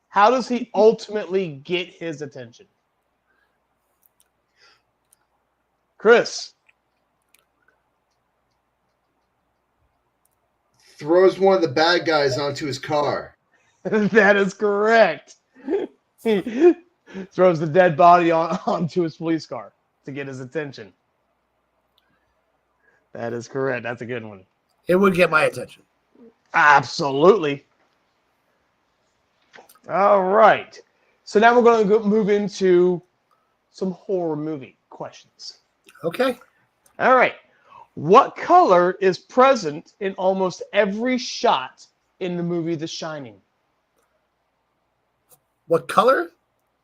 How does he ultimately get his attention? Chris. Throws one of the bad guys onto his car. That is correct. He throws the dead body onto his police car to get his attention. That is correct. That's a good one. It would get my attention. Absolutely. All right. So now we're going to move into some horror movie questions. Okay. All right. What color is present in almost every shot in the movie The Shining? What color?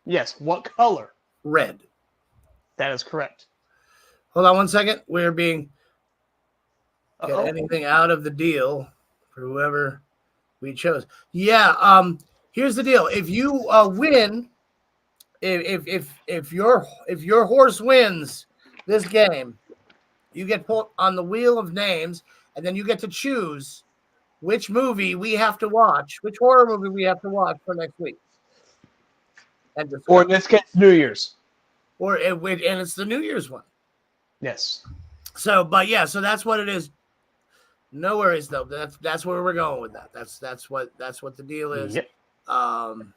Yes, what color? Red. That is correct. Hold on one second. We're being get Uh-oh. anything out of the deal for whoever we chose. Yeah. Here's the deal. If you win, if your horse wins this game, you get put on the wheel of names, and then you get to choose which movie we have to watch, which horror movie we have to watch for next week. Or in this case, New Year's. And it's the New Year's one. Yes. So, but yeah, so that's what it is. No worries though. That's where we're going with that. That's what the deal is. Yep. And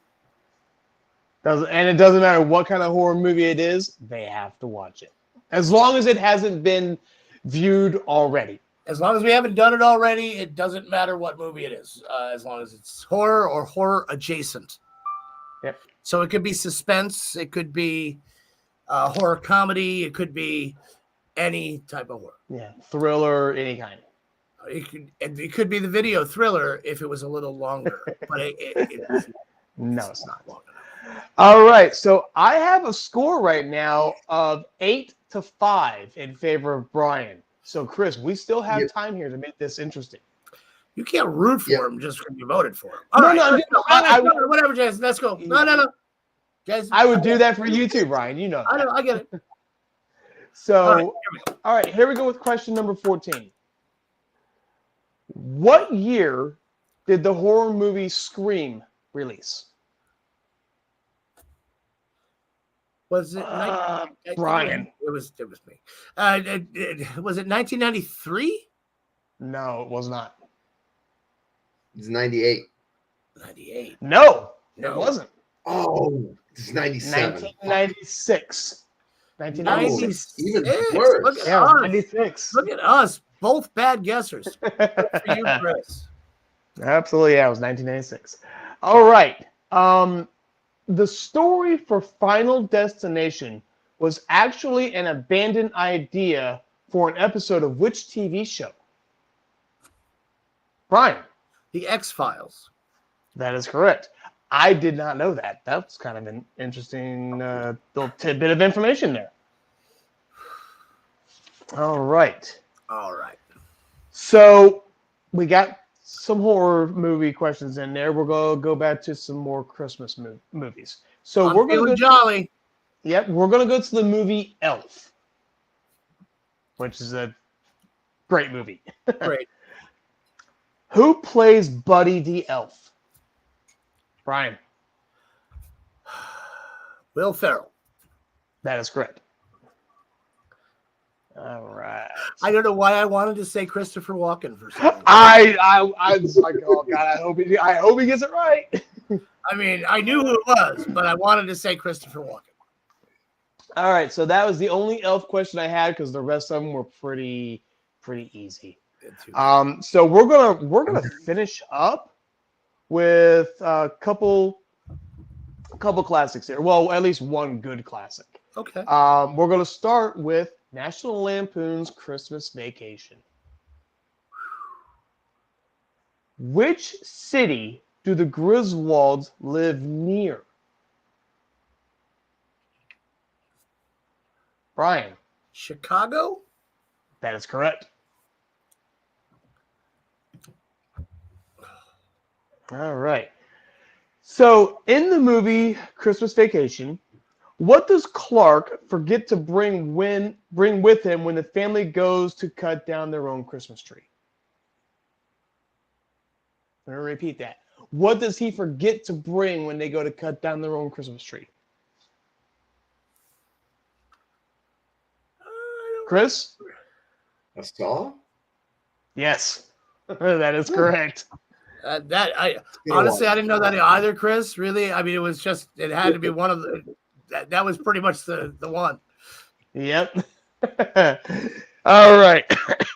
it doesn't matter what kind of horror movie it is, they have to watch it. As long as it hasn't been viewed already. As long as we haven't done it already, it doesn't matter what movie it is. As long as it's horror or horror adjacent. Yep. So it could be suspense, it could be horror comedy, it could be any type of horror. Yeah, thriller, any kind. It could be the video Thriller if it was a little longer, but No, it's not. long enough. All right, so I have a score right now of 8-5 in favor of Brian. So, Chris, we still have time here to make this interesting. You can't root for him just because you voted for him. No, whatever, Jason. Let's go. No. Jason, I would do that for you too, Brian. You know that. I know. I get it. So, all right, here we go with question number 14. What year did the horror movie Scream release? Was it Brian? It was me. Was it 1993? No, it was not. It's 98. 98. No, it wasn't. Oh, it's 97. 1996. 1996. Even 96. worse. Look at Yeah, us. 96. Look at us. Both bad guessers. Good for you, Chris. Absolutely, yeah, it was 1996. All right. The story for Final Destination was actually an abandoned idea for an episode of which TV show? Brian. The X-Files. That is correct. I did not know that. That's kind of an interesting little tidbit of information there. All right. All right. So we got some horror movie questions in there. We're going to go back to some more Christmas movies. So we're going to go jolly. Yep, we're going to go to the movie Elf, which is a great movie. Great. Who plays Buddy the Elf? Brian. Will Ferrell. That is correct. All right. I don't know why I wanted to say Christopher Walken for some reason. I was like, oh God, I hope he gets it right. I mean, I knew who it was, but I wanted to say Christopher Walken. All right, so that was the only Elf question I had because the rest of them were pretty easy. So we're gonna finish up with a couple classics here. Well, at least one good classic. Okay. We're gonna start with National Lampoon's Christmas Vacation. Which city do the Griswolds live near? Brian. Chicago? That is correct. All right. So in the movie Christmas Vacation, what does Clark forget to bring with him when the family goes to cut down their own Christmas tree? I'm going to repeat that. What does he forget to bring when they go to cut down their own Christmas tree? I Chris? A saw? Yes, that is correct. Honestly, I didn't know that either, Chris. Really, I mean, it had to be one of the. That was pretty much the one. Yep. All right.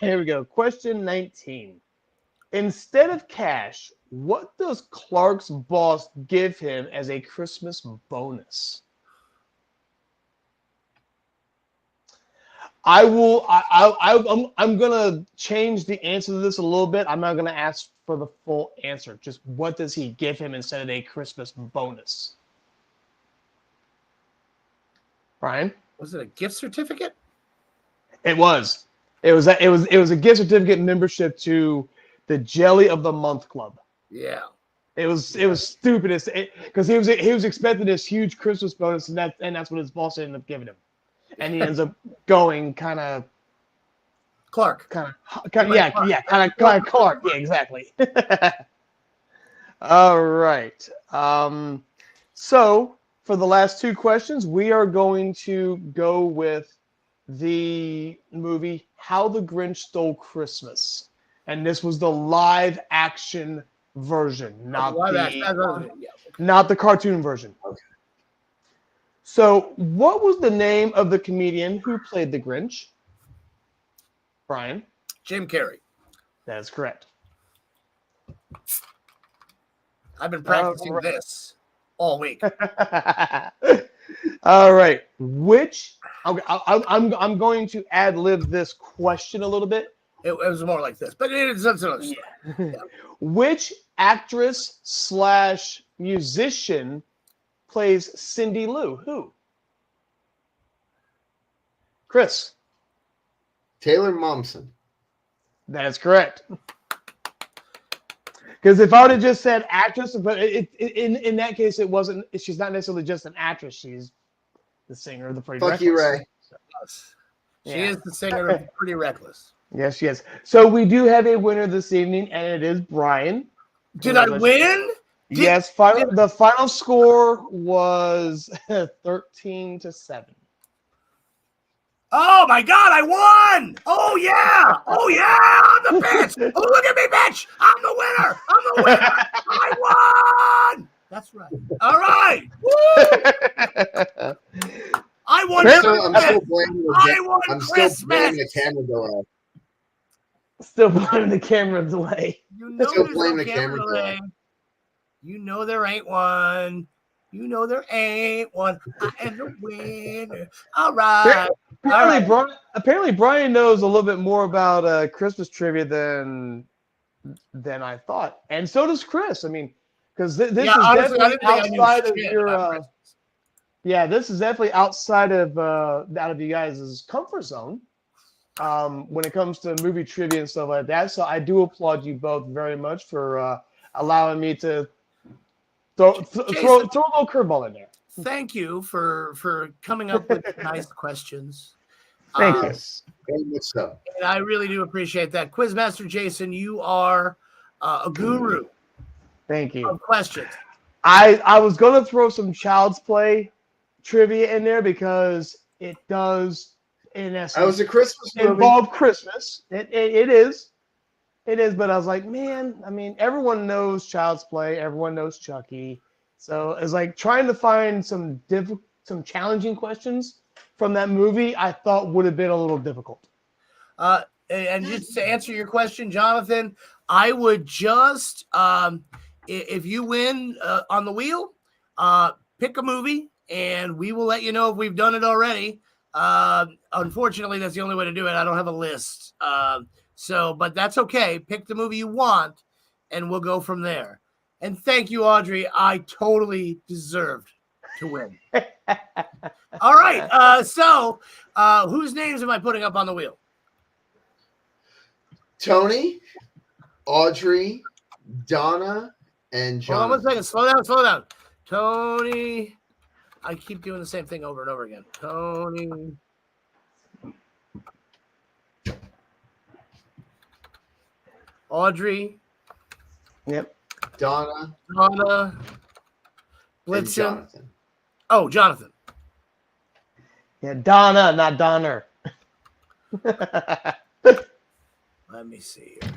Here we go. Question 19. Instead of cash, what does Clark's boss give him as a Christmas bonus? I'm gonna change the answer to this a little bit. I'm not gonna ask for the full answer. Just what does he give him instead of a Christmas bonus? Brian? Was it a gift certificate? It was. It was a gift certificate membership to the Jelly of the Month Club. Yeah. It was stupid because he was expecting this huge Christmas bonus, and that's what his boss ended up giving him, and he ends up going kind of Clark. Clark. Yeah, exactly. All right. So for the last two questions, we are going to go with the movie How the Grinch Stole Christmas, and this was the live action version, not the cartoon version. Okay. So, what was the name of the comedian who played the Grinch? Brian? Jim Carrey. That is correct. I've been practicing this all week. All right. I'm going to ad lib this question a little bit. It was more like this, but it's another story. Yeah. Which actress / musician plays Cindy Lou? Who? Chris? Taylor Momsen. That is correct. Because if I would have just said actress, but in that case, it wasn't. She's not necessarily just an actress. She's the singer of the Pretty Reckless. Fuck you, Ray. She is the singer of Pretty Reckless. Yes, she is. So we do have a winner this evening, and it is Brian. Did I win? Yes. The final score was 13-7. Oh my God, I won! Oh yeah! Oh yeah! I'm the bitch! Oh, look at me, bitch! I'm the winner! I won! That's right. All right. Woo! I won. I'm still blaming the camera delay. Still blaming the camera delay. You know Still there's blaming no the camera delay. You know there ain't one. You know there ain't one. I am the winner. All right. Apparently, Brian knows a little bit more about Christmas trivia than I thought, and so does Chris. I mean, because this is definitely outside of your. This is definitely outside of out of you guys' comfort zone when it comes to movie trivia and stuff like that. So I do applaud you both very much for allowing me to throw a little curveball in there. Thank you for coming up with nice questions. Thank you. Very much so. And I really do appreciate that. Quizmaster Jason, you are a guru. Thank you. Of questions. I was going to throw some Child's Play trivia in there because it does, in essence, that was a Christmas movie. Involve Christmas. It is. It is, but I was like, man, I mean, everyone knows Child's Play. Everyone knows Chucky. So it's like trying to find some challenging questions from that movie I thought would have been a little difficult. And just to answer your question, Jonathan, I would just, if you win on the wheel, pick a movie, and we will let you know if we've done it already. Unfortunately, that's the only way to do it. I don't have a list. But that's okay. Pick the movie you want, and we'll go from there. And thank you, Audrey. I totally deserved to win. All right. So whose names am I putting up on the wheel? Tony, Audrey, Donna, and John. Hold on 1 second. Slow down. Tony. I keep doing the same thing over and over again. Tony. Audrey. Yep. Donna. Blitzen. Jonathan. Oh, Jonathan. Yeah, Donna, not Donner. Let me see here.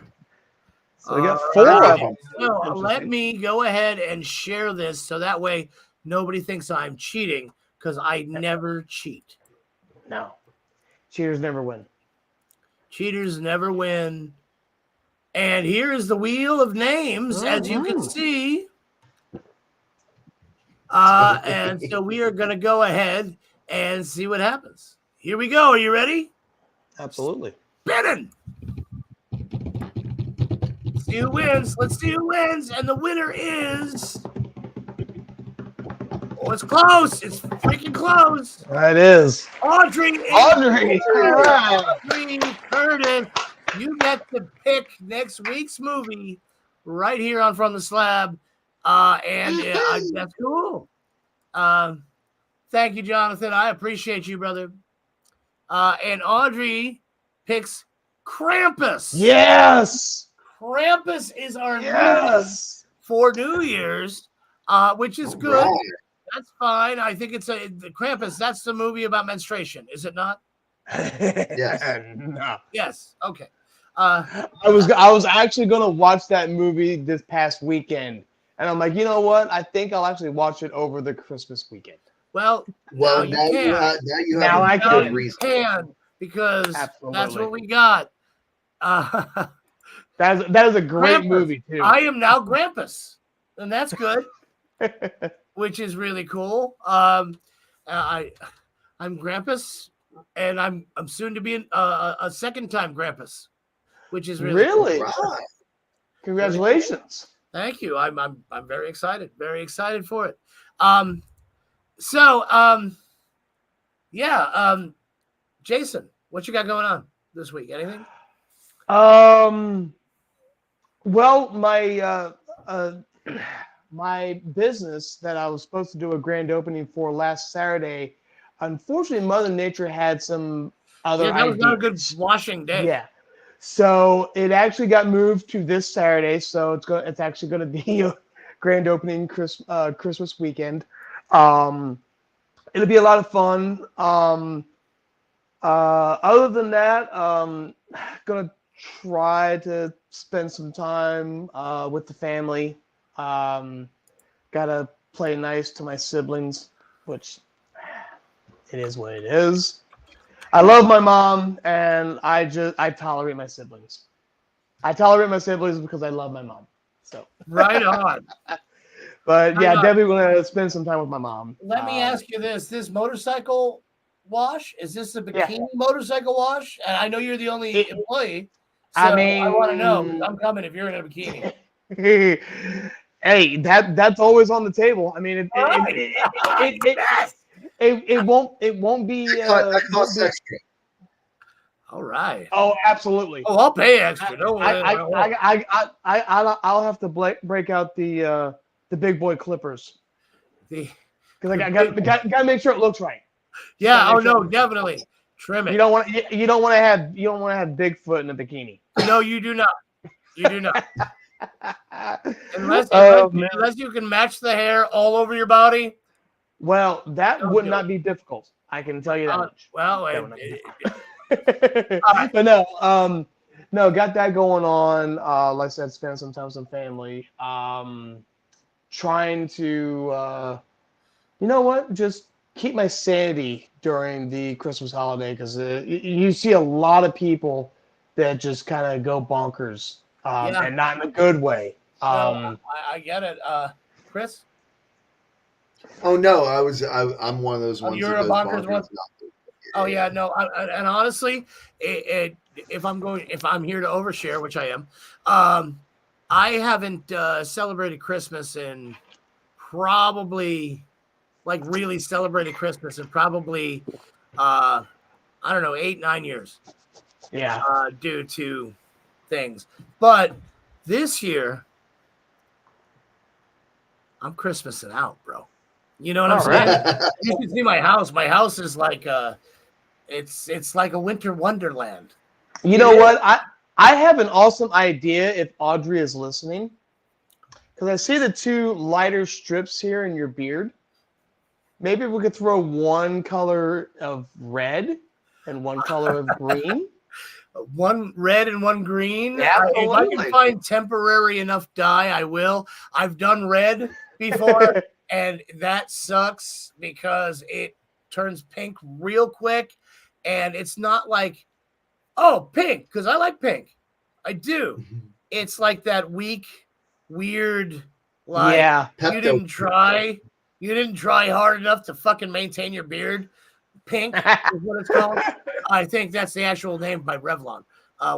So we got 4 of them. So let me go ahead and share this so that way nobody thinks I'm cheating because I never cheat. No. Cheaters never win. Cheaters never win. And here is the wheel of names, as you can see. And so we are going to go ahead and see what happens. Here we go. Are you ready? Absolutely. Spinning. Let's see who wins. Let's see who wins. And the winner is... Oh, it's close. It's freaking close. That is. Audrey. Audrey. Audrey Curtis. You get to pick next week's movie right here on From the Slab. That's cool. Thank you, Jonathan. I appreciate you, brother. And Audrey picks Krampus. Yes. Krampus is our movie for New Year's, which is good. Right. That's fine. I think it's the Krampus. That's the movie about menstruation, is it not? Yes. No. Yes. Okay. I was actually gonna watch that movie this past weekend, and I'm like, you know what? I think I'll actually watch it over the Christmas weekend. Well, now you can. Now I can. Because that's what we got. That is a great Krampus. Movie too. I am now Krampus, and that's good, which is really cool. I'm Krampus, and I'm soon to be a second time Krampus, which is really cool. Right. Congratulations! Thank you. I'm very excited for it. Jason, what you got going on this week? Anything? Well, my business that I was supposed to do a grand opening for last Saturday, unfortunately, Mother Nature had some other that was ideas. not a good washing day. Yeah. So it actually got moved to this Saturday. So it's actually going to be a grand opening Christmas weekend. It'll be a lot of fun. Other than that, gonna try to spend some time with the family. Gotta play nice to my siblings, which it is what it is. I love my mom, and I tolerate my siblings. I tolerate my siblings because I love my mom. So right on. But yeah, definitely gonna spend some time with my mom. Let me ask you this: this motorcycle wash, is this a bikini motorcycle wash? And I know you're the only employee. So I want to know, because I'm coming if you're in a bikini. Hey, that's always on the table. I mean, it won't be. That costs extra. All right. Oh, absolutely. Oh, I'll pay extra. I'll have to break out the big boy clippers. Because I got to make sure it looks right. Yeah. Oh no, definitely trim it. You don't want to have Bigfoot in a bikini. No, you do not. You do not. unless you can match the hair all over your body. Well, that would not be difficult. I can tell you that much. But no, got that going on. Like I said, spend some time with some family. Trying to, you know what, just keep my sanity during the Christmas holiday, because you see a lot of people that just kind of go bonkers, and not in a good way. I get it. Chris? Oh no, I'm one of those ones. You're a bonkers one. Oh yeah, no, and honestly, if I'm here to overshare, which I am, I haven't celebrated Christmas in probably, really celebrated Christmas in probably, I don't know, 8-9 years. Yeah. Due to things. But this year, I'm Christmasing out, bro. You know what I'm saying? You should see my house. My house is like it's like a winter wonderland. You know what? I have an awesome idea if Audrey is listening. Because I see the 2 lighter strips here in your beard. Maybe we could throw one color of red. and one color of green. One red and one green. If Absolutely. I can find temporary enough dye, I will. I've done red before, and that sucks because it turns pink real quick, and it's not like, oh, pink, because I like pink. I do. It's like that weak, weird, like Yeah. you didn't try hard enough to fucking maintain your beard. Pink is what it's called. I think that's the actual name by Revlon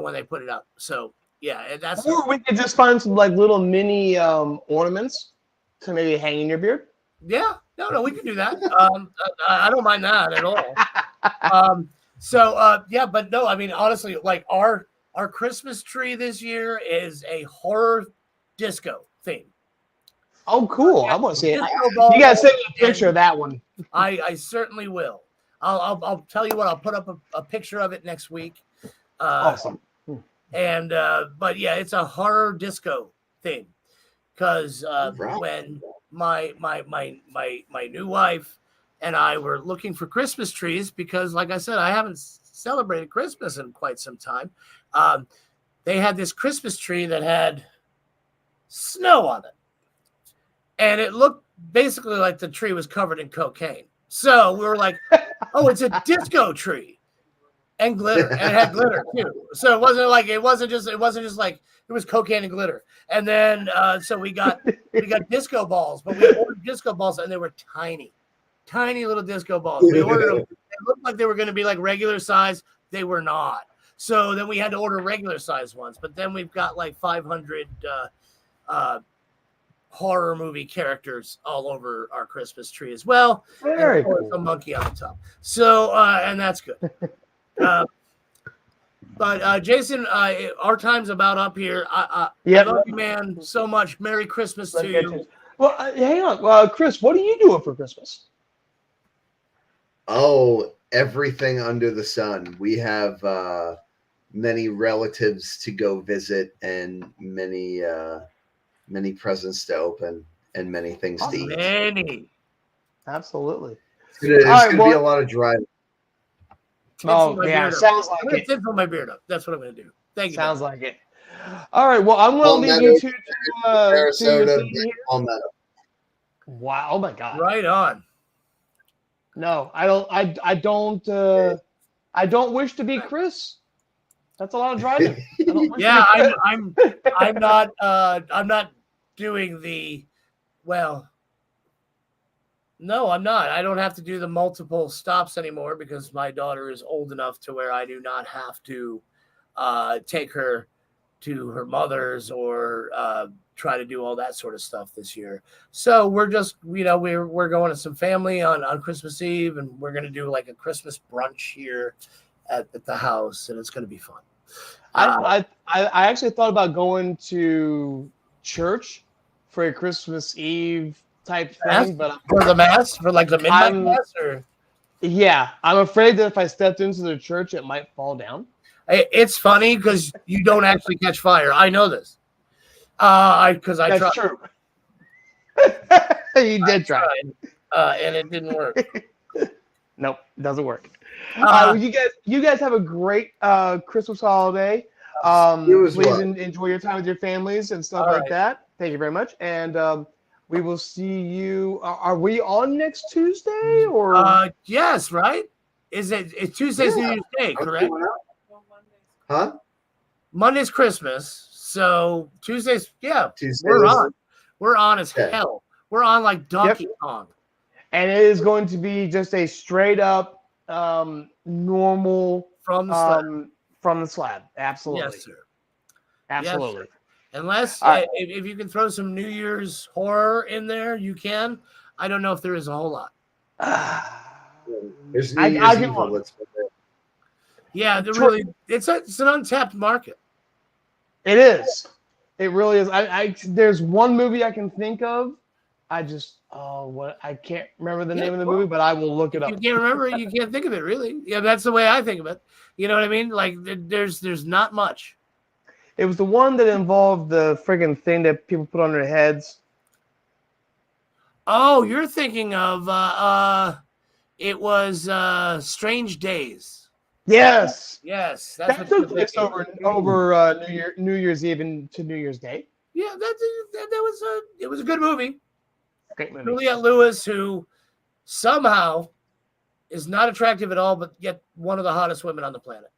when they put it out. So yeah, that's. Or we could just find some like little mini ornaments to maybe hang in your beard. Yeah, no, we can do that. I don't mind that at all. Yeah, but no, I mean honestly, like our Christmas tree this year is a horror disco theme. Oh, cool! I want to see it. Disco You guys send me a ball, picture of that one. I certainly will. I'll tell you what. I'll put up a picture of it next week. Awesome. And but yeah, it's a horror disco thing because when my new wife and I were looking for Christmas trees, because like I said, I haven't celebrated Christmas in quite some time. They had this Christmas tree that had snow on it, and it looked basically like the tree was covered in cocaine. So we were like, oh, it's a disco tree, and glitter, and it had glitter too. So it wasn't just like it was cocaine and glitter. And then so we got disco balls, but we ordered disco balls, and they were tiny little disco balls. We ordered them. They looked like they were going to be like regular size. They were not. So then we had to order regular size ones. But then we've got like 500 horror movie characters all over our Christmas tree as well. Very cool. A monkey on the top. So and that's good. But Jason, our time's about up here. I love you, man, so much. Merry Christmas to you. Well, hang on, Chris. What are you doing for Christmas? Oh, everything under the sun. We have many relatives to go visit, and many presents to open, and many things to eat. Many. Absolutely. It's gonna be a lot of driving. Oh yeah, sounds like it. Tip my beard up. That's what I'm gonna do. Thank you. Sounds like it. All right. Well, I'm gonna leave you to Sarasota, Palmetto. Wow! Oh my God! Right on. No, I don't wish to be Chris. That's a lot of driving. Yeah, I'm not doing the well. No, I'm not. I don't have to do the multiple stops anymore because my daughter is old enough to where I do not have to take her to her mother's or try to do all that sort of stuff this year. So we're just, we're going to some family on Christmas Eve, and we're going to do like a Christmas brunch here at the house, and it's going to be fun. I actually thought about going to church for a Christmas Eve type thing, but for the mass, for like the midnight mass, or yeah, I'm afraid that if I stepped into the church, it might fall down. It's funny because you don't actually catch fire. I know this. Because I tried. That's true. You did try, and it didn't work. Nope, it doesn't work. You guys have a great Christmas holiday. Please enjoy your time with your families and stuff like that. Thank you very much, and we will see you. Are we on next Tuesday or? Yes, right. It's Tuesday's New Year's Day, correct? Huh? Monday's Christmas, so Tuesday's we're on. We're on as hell. We're on like Donkey Kong. And it is going to be just a straight up normal from the slab. Absolutely. Yes, sir. Absolutely. Yes, sir. Unless if you can throw some New Year's horror in there, you can. I don't know if there is a whole lot. There's New Year's Evil. Let's put that. Yeah, it's an untapped market. It is. It really is. There's one movie I can think of. I can't remember the name of the movie, but I will look it up. You can't remember it, you can't think of it, really. Yeah, that's the way I think of it. You know what I mean? Like there's not much. It was the one that involved the friggin' thing that people put on their heads. Oh, you're thinking of it was Strange Days. Yes. Yes, that's That what took place over New Year's Eve to New Year's Day. Yeah, it was a good movie. Great movie. Juliette Lewis, who somehow is not attractive at all, but yet one of the hottest women on the planet.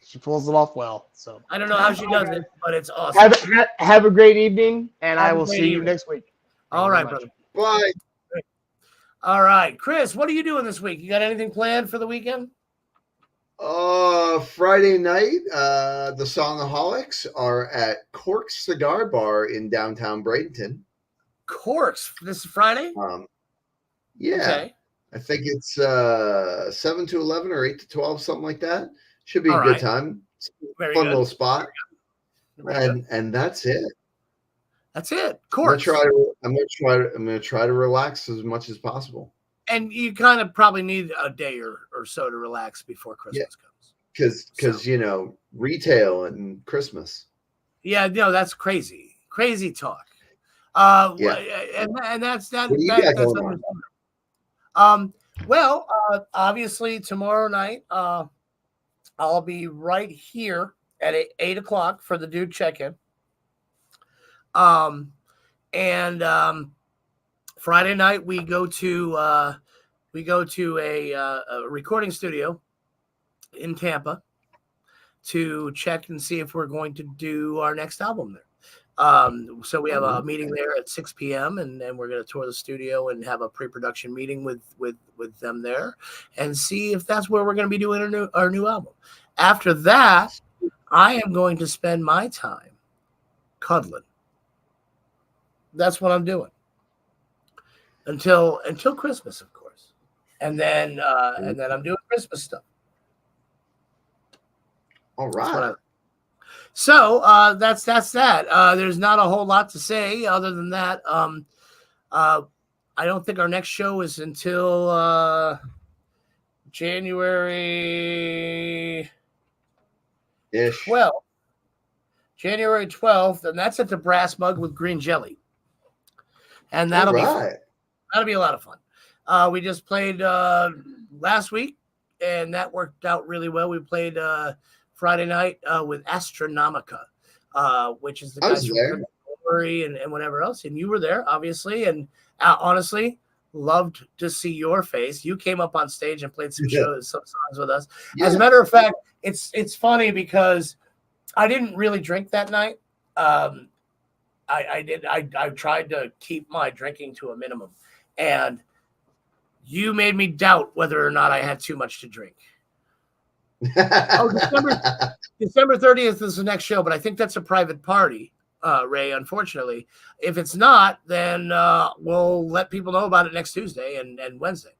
She pulls it off well. So I don't know how she does it, but it's awesome. Have a great evening, and I will see you evening. next week. All right, brother. Bye. All right, Chris, what are you doing this week? You got anything planned for the weekend? Friday night, the Songaholics are at Cork's Cigar Bar in downtown Bradenton. Corks. This is Friday? Yeah. Okay. I think it's 7 to 11 or 8 to 12, something like that. Should be a All good right. time. Very Fun good. little spot. Very good. And that's it. That's it. I'm gonna Corks. try to relax as much as possible. And you kind of probably need a day or so to relax before Christmas comes. Because you know, retail and Christmas. Yeah, no, that's crazy. Crazy talk. Yeah. And that's that. What do you got That's going on? Well, obviously tomorrow night, I'll be right here at 8 o'clock for the dude check-in. And Friday night we go to a recording studio in Tampa to check and see if we're going to do our next album there. So we have a meeting there at 6 p.m. and we're going to tour the studio and have a pre-production meeting with them there and see if that's where we're going to be doing our new album. After that, I am going to spend my time cuddling. That's what I'm doing until Christmas, of course, and then I'm doing Christmas stuff. All right. So that's that. There's not a whole lot to say other than that. I don't think our next show is until January 12th. January 12th, and that's at the Brass Mug with Green Jelly. And that'll be fun. That'll be a lot of fun. We just played last week, and that worked out really well. We played Friday night with Astronomica, which is the guys from Story and whatever else. And you were there, obviously, and honestly, loved to see your face. You came up on stage and played some songs with us. Yeah. As a matter of fact, it's funny because I didn't really drink that night. I tried to keep my drinking to a minimum, and you made me doubt whether or not I had too much to drink. December 30th is the next show, but I think that's a private party, Ray, unfortunately. If it's not, then we'll let people know about it next Tuesday and Wednesday.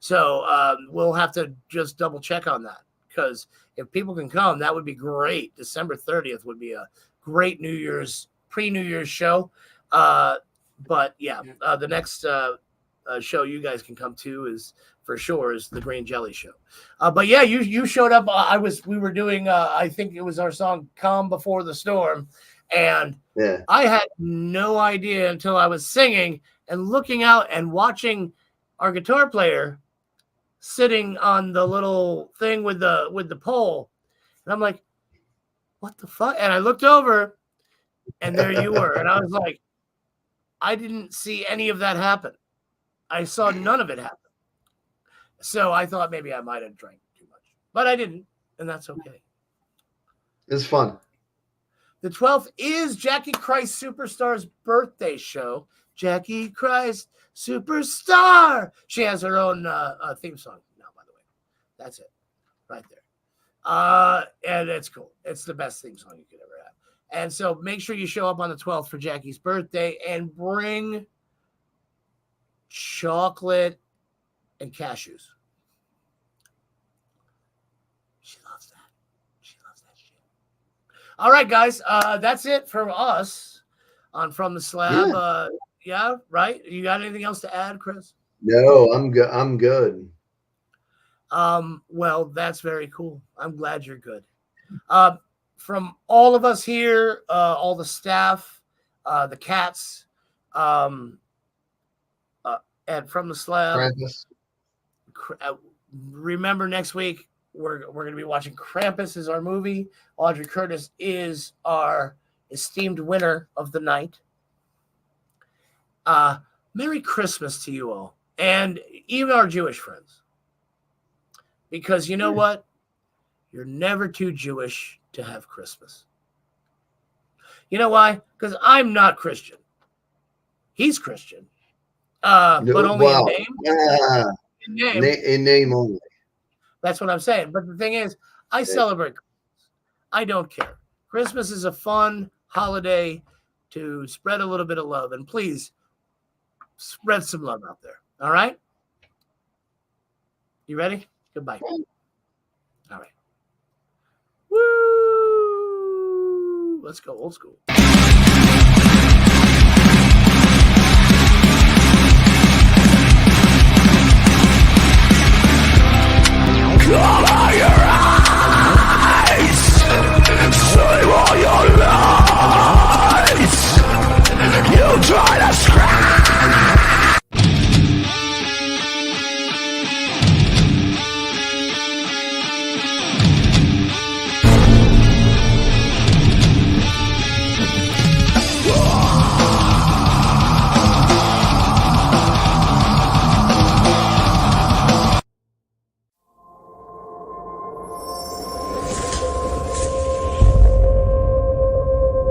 So we'll have to just double check on that, because if people can come, that would be great. December 30th would be a great pre-New Year's show. But yeah, the next show you guys can come to is the Green Jelly show. But yeah, you showed up. We were doing I think it was our song Calm Before the Storm, and I had no idea until I was singing and looking out and watching our guitar player sitting on the little thing with the pole, and I'm like, what the fuck? And I looked over, and there you were, and I was like, I didn't see any of that happen. I saw none of it happen. So I thought maybe I might have drank too much, but I didn't, and that's okay. It's fun. The 12th is Jackie Christ Superstar's birthday show. Jackie Christ Superstar. She has her own theme song now, by the way. That's it, right there. And it's cool. It's the best theme song you could ever have. And so make sure you show up on the 12th for Jackie's birthday and bring chocolate and cashews. She loves that. She loves that shit. All right, guys. That's it for us on From the Slab. Yeah, right? You got anything else to add, Chris? No, I'm good. I'm good. Well, that's very cool. I'm glad you're good. From all of us here, all the staff, the cats, and From the Slab. Remember next week, We're going to be watching Krampus as our movie. Audrey Curtis is our esteemed winner of the night. Merry Christmas to you all, and even our Jewish friends. Because you know what? You're never too Jewish to have Christmas. You know why? Because I'm not Christian. He's Christian. But only in name. Yeah. In name only. That's what I'm saying. But the thing is, I celebrate Christmas. I don't care. Christmas is a fun holiday to spread a little bit of love. And please, spread some love out there. All right? You ready? Goodbye. All right. Woo! Let's go old school.